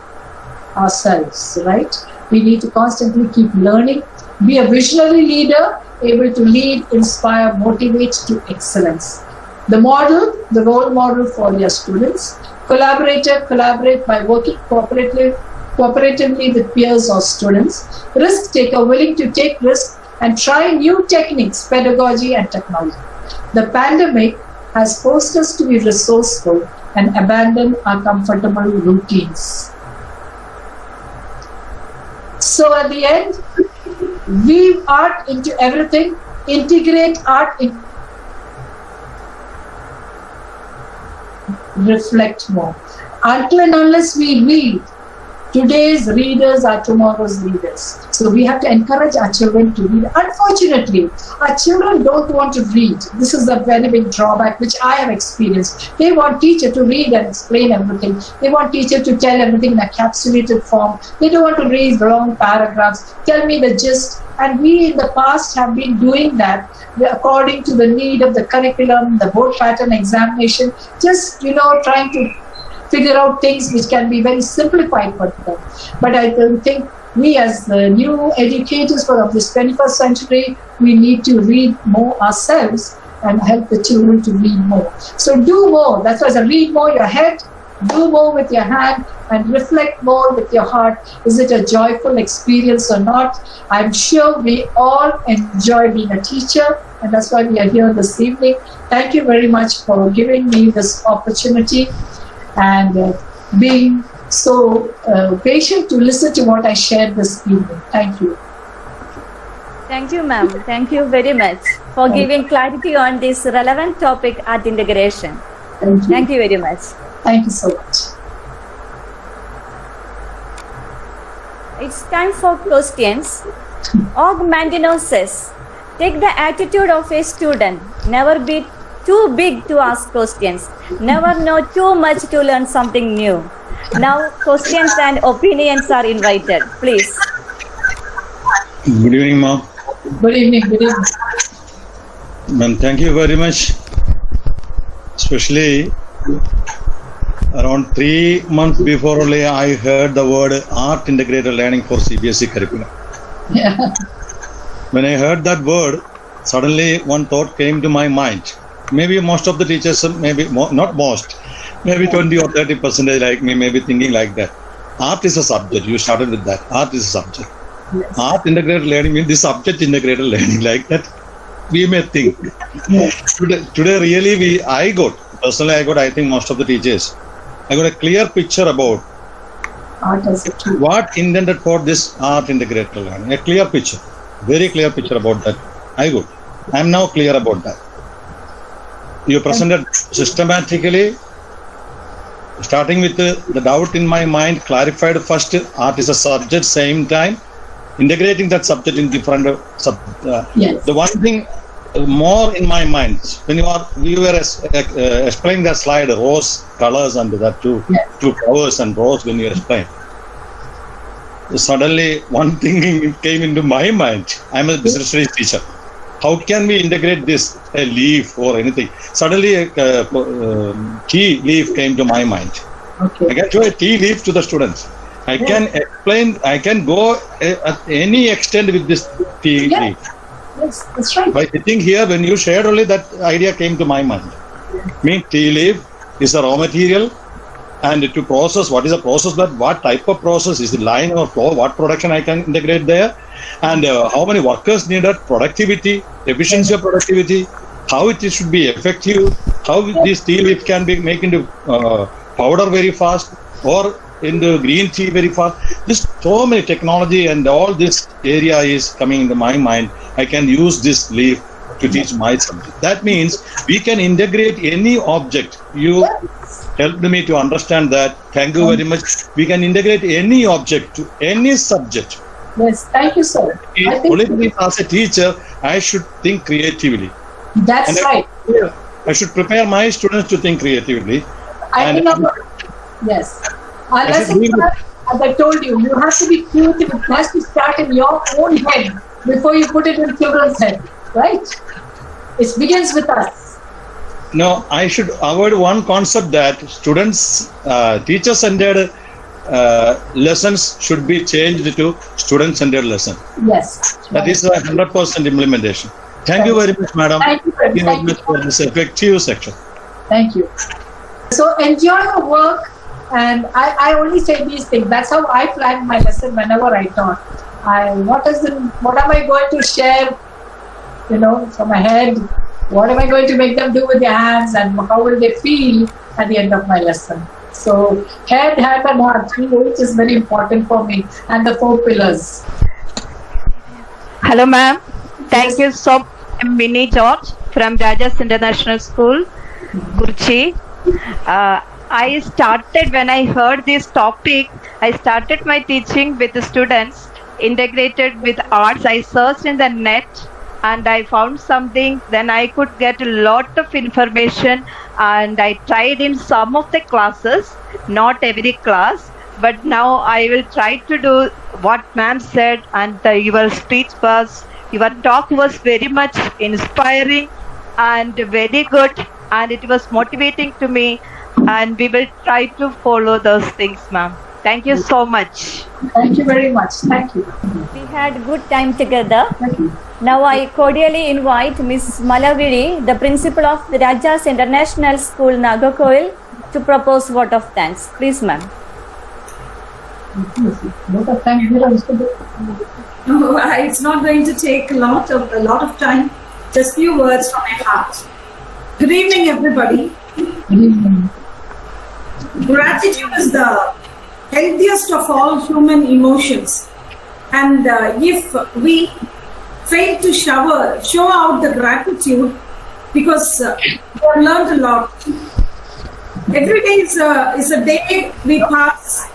ourselves, right? We need to constantly keep learning. Be a visionary leader, able to lead, inspire, motivate to excellence. The model, the role model for your students. Collaborator, collaborate by working cooperatively with peers or students. Risk taker, willing to take risks and try new techniques, pedagogy and technology. The pandemic has forced us to be resourceful and abandon our comfortable routines. So at the end, weave art into everything, integrate art in, reflect more. Until and unless we read, today's readers are tomorrow's readers. So we have to encourage our children to read. Unfortunately, our children don't want to read. This is a very big drawback which I have experienced. They want teacher to read and explain everything. They want teacher to tell everything in a capsulated form. They don't want to read long paragraphs. Tell me the gist. And we in the past have been doing that according to the need of the curriculum, the board pattern examination, just, you know, trying to figure out things which can be very simplified for them. But I don't think we as the new educators of this 21st century, we need to read more ourselves and help the children to read more. So do more. That's why I say read more your head, do more with your hand, and reflect more with your heart. Is it a joyful experience or not? I'm sure we all enjoy being a teacher, and that's why we are here this evening. Thank you very much for giving me this opportunity and being so patient to listen to what I shared this evening. Thank you. Thank you, ma'am. Thank you very much for giving clarity on this relevant topic, art integration. Thank you. Thank you very much. Thank you so much. It's time for questions. Og Mandino says, take the attitude of a student. Never be too big to ask questions. Never know too much to learn something new. Now, questions and opinions are invited. Please. Good evening, ma'am. Good evening. Good evening. Ma'am, thank you very much. Especially around 3 months before only I heard the word art integrated learning for CBSE curriculum. Yeah. When I heard that word, suddenly one thought came to my mind. Maybe most of the teachers, maybe not most, maybe 20 or 30% like me, maybe thinking like that. Art is a subject. You started with that. Art is a subject. Yes. Art integrated learning means this subject integrated learning like that. We may think. Yes. Today really I got, I think most of the teachers, I got a clear picture about Art as a tool. what intended for this art integrated learning. A clear picture, very clear picture about that. I am now clear about that. You presented systematically, starting with the doubt in my mind, clarified first, art is a subject, same time, integrating that subject in different Yes. The one thing more in my mind, when you were explaining that slide, rose colors and that two flowers and rose when you explained. Suddenly one thing came into my mind. I'm a business studies teacher. How can we integrate this, a leaf or anything? Suddenly a tea leaf came to my mind. Okay. I can show a tea leaf to the students. I can explain, I can go at any extent with this tea leaf. Yes, that's right. By sitting here, when you shared only, that idea came to my mind. Mean tea leaf is a raw material, and to process, what is the process, that what type of process, is it line or flow, what production I can integrate there, and how many workers needed, productivity, efficiency of productivity, how it should be effective, how this tea leaf can be made into powder very fast or into green tea very fast. This so many technology and all this area is coming into my mind. I can use this leaf to teach my subject. That means we can integrate any object. You helped me to understand that. Thank you very much. We can integrate any object to any subject. Yes, thank you, sir. I Only think as a teacher, I should think creatively. that's right. I should prepare my students to think creatively. I And- think yes. Our Yes, lesson we- plan, as I told you, you have to be creative. It has to start in your own head before you put it in children's head, right? It begins with us. No, I should avoid one concept that students, teacher-centered lessons should be changed to student-centered lesson. Yes. That is a 100% implementation. Thank you very much, madam. Thank you very Thank you much. for this effective section. Thank you. So enjoy your work, and I only say these things. That's how I plan my lesson whenever I taught. What am I going to share, from my head? What am I going to make them do with their hands, and how will they feel at the end of my lesson? So head, hand, and heart, 3H is very important for me, and the 4 pillars. Hello, ma'am. Thank you so much. I'm Minnie George from Rajas International School, Kurchi. I started when I heard this topic. I started my teaching with the students integrated with arts. I searched in the net and I found something. Then I could get a lot of information, and I tried in some of the classes, not every class. But now I will try to do what ma'am said, and your speech your talk was very much inspiring and very good, and it was motivating to me, and we will try to follow those things, ma'am. Thank you so much. Thank you very much. Thank you. We had good time together. Thank you. Now I cordially invite Ms. Malaviri, the principal of the Rajas International School, Nagarkoil, to propose vote of thanks. Please, ma'am. Thank you. No, it's not going to take a lot of time. Just few words from my heart. Good evening, everybody. Good evening. Gratitude is the healthiest of all human emotions, and if we fail to show out the gratitude, because we have learned a lot. Every day is a day we pass.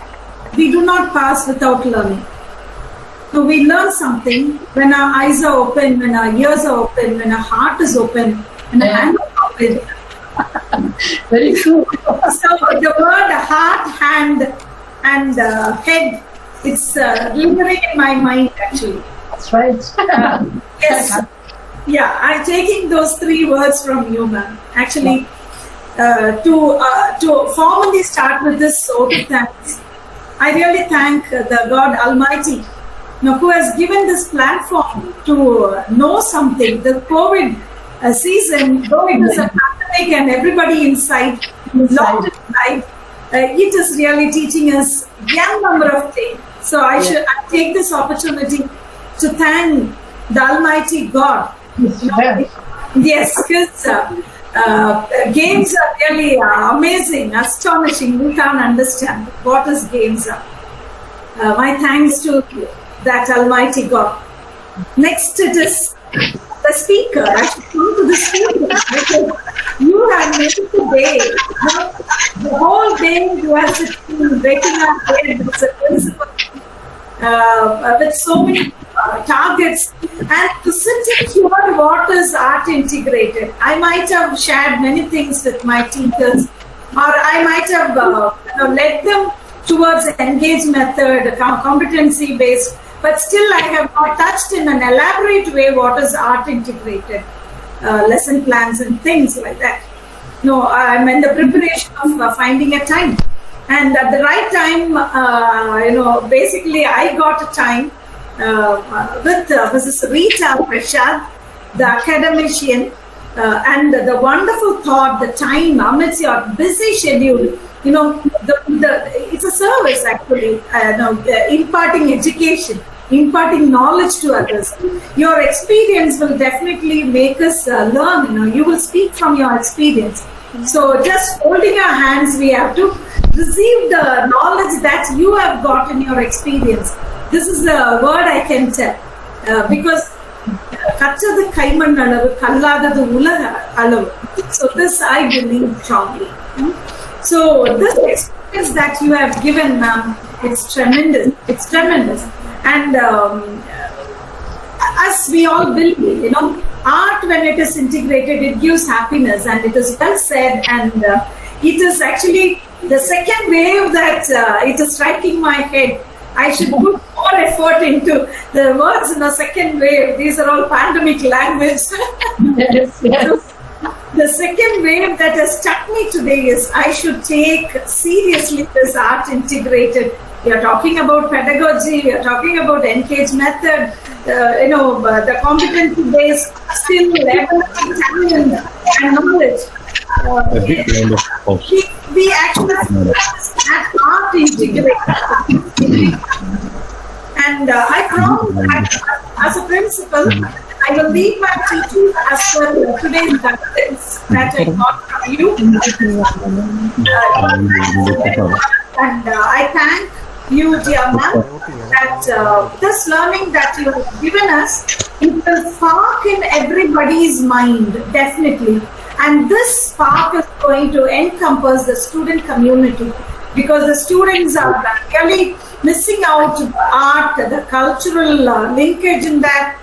We do not pass without learning. So we learn something when our eyes are open, when our ears are open, when our heart is open, and our hand is open. Very true. So the word heart, hand, and head, it's lingering in my mind actually. That's right. Yes. Yeah, I'm taking those 3 words from you, ma'am. Actually, to formally start with this vote of thanks, I really thank the God Almighty, who has given this platform to know something. The COVID season, though it is a pandemic and everybody inside, locked inside, it is really teaching us young number of things. So I take this opportunity to thank the Almighty God. Yes, because games are really amazing, astonishing. We can't understand what is games are. My thanks to that Almighty God. Next, it is the speaker. I should come to the speaker because you have made the day. The whole day you have been waking up with a principle, with so many targets, and to sit and hear what is art integrated. I might have shared many things with my teachers, or I might have led them towards an engaged method, competency based, but still I have not touched in an elaborate way what is art integrated lesson plans and things like that. No, I'm in the preparation of finding a time, and at the right time, basically I got a time with Mrs. Rita Prashad, the academician, and the wonderful thought, the time amidst your busy schedule. It's a service actually, imparting education, imparting knowledge to others. Your experience will definitely make us learn. You will speak from your experience. So just holding our hands, we have to receive the knowledge that you have got in your experience. This is the word I can tell, because கற்றது கைமண் அளவு கல்லாதது உலக அளவு. So this I believe strongly. So this experience that you have given, ma'am, it's tremendous. It's tremendous. And as we all believe, art, when it is integrated, it gives happiness, and it is well said. And it is actually the second wave that it is striking my head. I should put more effort into the words in the second wave. These are all pandemic language. Yes, yes. The second wave that has struck me today is I should take seriously this art integrated. We are talking about pedagogy, we are talking about engage method, the competency-based skill level, talent and knowledge. We actually have art integrated. And I promise that as a principal, I will lead my teaching as per today's guidance that I got from you. And I thank you, dear ma'am, that this learning that you have given us, it will spark in everybody's mind, definitely. And this spark is going to encompass the student community, because the students are really missing out art, the cultural linkage in that.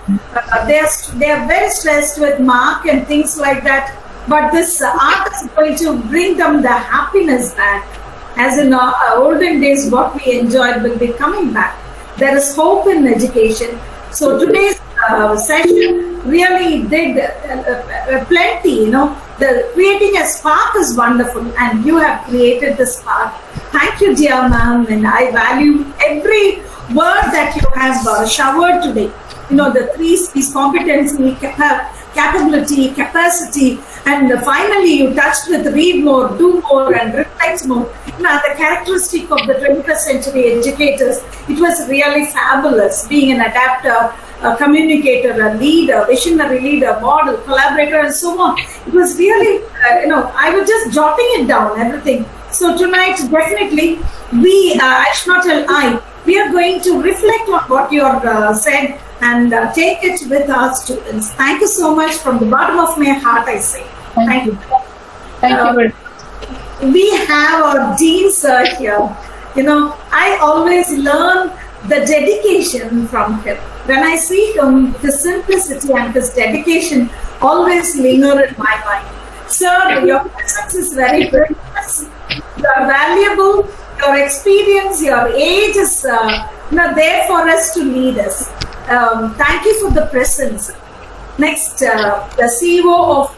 They are very stressed with mark and things like that. But this art is going to bring them the happiness back. As in olden days, what we enjoyed will be coming back. There is hope in education. So today's session really did plenty, The creating a spark is wonderful, and you have created the spark. Thank you, dear ma'am, and I value every word that you have showered today. The three C's: competency, capability, capacity, and finally you touched with read more, do more, and reflect more. The characteristic of the 21st century educators, it was really fabulous, being an adapter, a communicator, a leader, visionary leader, model, collaborator, and so on. It was really, I was just jotting it down, everything. So tonight, definitely, we are going to reflect on what you have said and take it with our students. Thank you so much from the bottom of my heart, I say. Thank you. Thank you very much. We have our dean sir here. I always learn the dedication from him. When I see him, his simplicity and his dedication always linger in my mind. Sir, your presence is very precious. You are valuable. Your experience, your age is there for us to lead us. Thank you for the presence. Next, the CEO of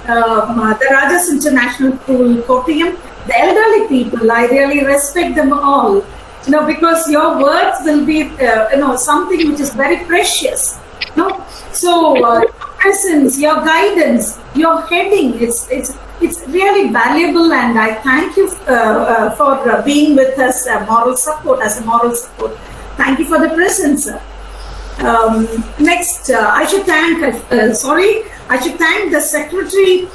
the Rajas International School, Kottayam, the elderly people, I really respect them all. Because your words will be, something which is very precious. So your presence, your guidance, your heading, it's really valuable, and I thank you for being with us as a moral support. Thank you for the presence, sir. Next, I should thank the secretary I should thank the secretary,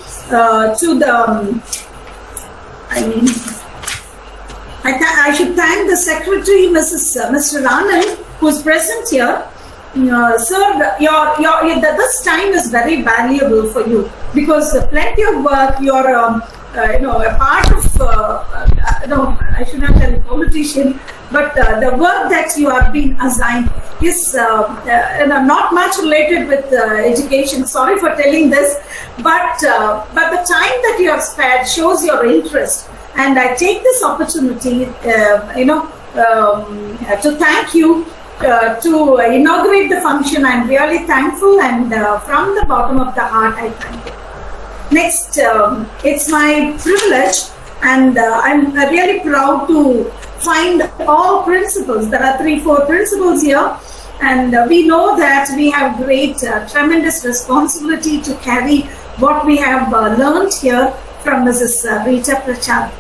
Mr. Anand, who is present here. Sir, this time is very valuable for you, because plenty of work. You're a part of. I should not tell politician, but the work that you have been assigned is not much related with education. Sorry for telling this, but the time that you have spared shows your interest. And I take this opportunity, to thank you, to inaugurate the function. I'm really thankful, and from the bottom of the heart, I thank you. Next, it's my privilege, and I'm really proud to find all principals. There are 3-4 principals here, and we know that we have great, tremendous responsibility to carry what we have learned here from Mrs. Rita Prachad.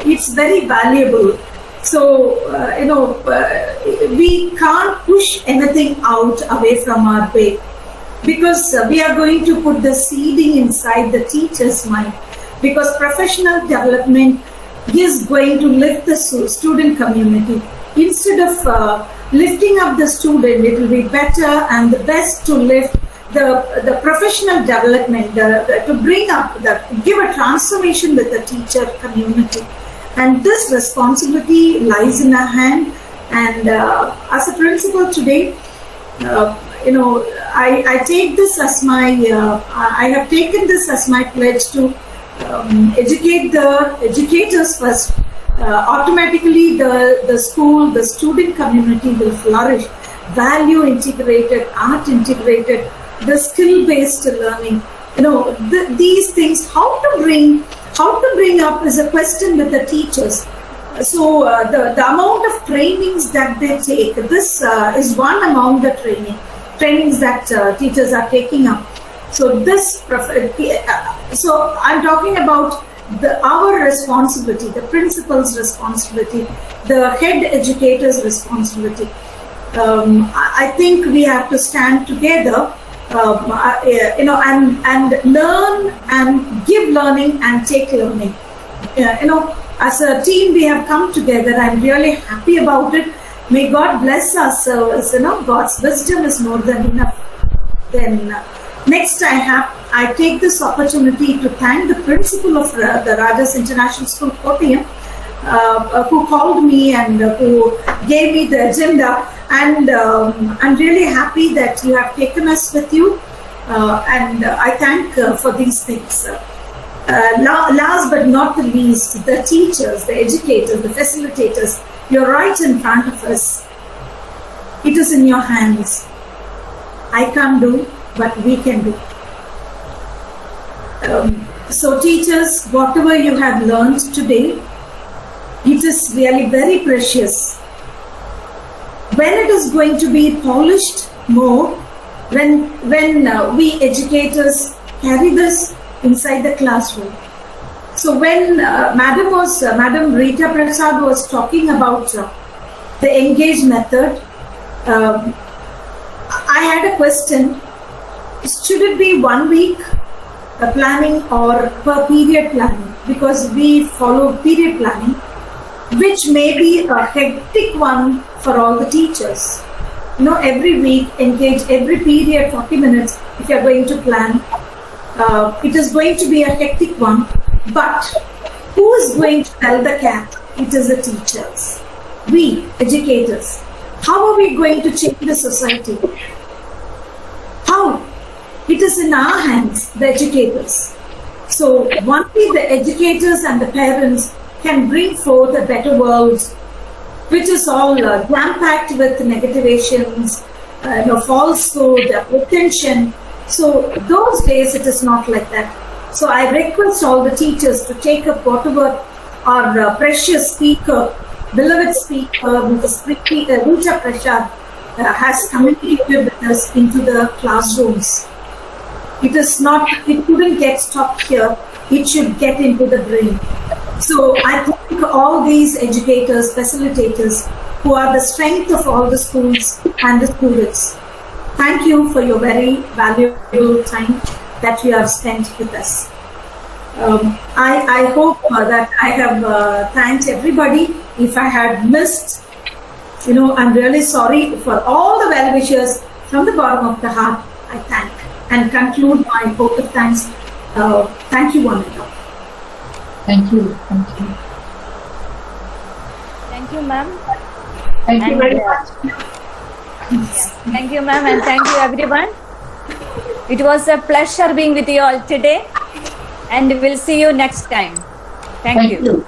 It's very valuable. So, we can't push anything out away from our way, because we are going to put the seeding inside the teacher's mind, because professional development is going to lift the student community. Instead of lifting up the student, it will be better and the best to lift the professional development, to bring up, give a transformation with the teacher community. And this responsibility lies in our hand. And as a principal today, I take this as my, I have taken this as my pledge to educate the educators first. Automatically, the school, the student community will flourish. Value integrated, art integrated, the skill based learning. These things. How to bring up is a question with the teachers. So the amount of trainings that they take, this is one among the trainings that teachers are taking up. So so I'm talking about our responsibility, the principal's responsibility, the head educator's responsibility. I think we have to stand together, and learn and give learning and take learning. As a team, we have come together. I'm really happy about it. May God bless our service. God's wisdom is more than enough. Then next, I take this opportunity to thank the principal of the Rajas International School, Kottayam, who called me and who gave me the agenda. And I'm really happy that you have taken us with you. And I thank for these things. Last but not the least, the teachers, the educators, the facilitators, you're right in front of us. It is in your hands. I can't do, but we can do. So teachers, whatever you have learned today, it is really very precious. When it is going to be polished more, when we educators carry this inside the classroom. So when Madam Rita Prasad was talking about the engage method, I had a question. Should it be 1 week planning or per period planning? Because we follow period planning, which may be a hectic one for all the teachers. Every week engage, every period 40 minutes if you are going to plan. It is going to be a hectic one, but who is going to tell the cat? It is the teachers. We, educators. How are we going to change the society? How? It is in our hands, the educators. So only the educators and the parents can bring forth a better world, which is all jam-packed with negativations, falsehood, pretension. So those days it is not like that. So I request all the teachers to take up whatever our precious speaker, beloved speaker, Mrs. Rita Prasad has communicated with us into the classrooms. It couldn't get stopped here. It should get into the brain. So I thank all these educators, facilitators, who are the strength of all the schools and the students. Thank you for your very valuable time that you have spent with us. I hope that I have thanked everybody. If I had missed, I'm really sorry. For all the well wishers from the bottom of the heart, I thank and conclude my vote of thanks. Thank you, one and all. Thank you. Thank you. Thank you, ma'am. Thank you very much. Yes. Thank you, ma'am, and thank you, everyone. It was a pleasure being with you all today, and we'll see you next time. Thank you.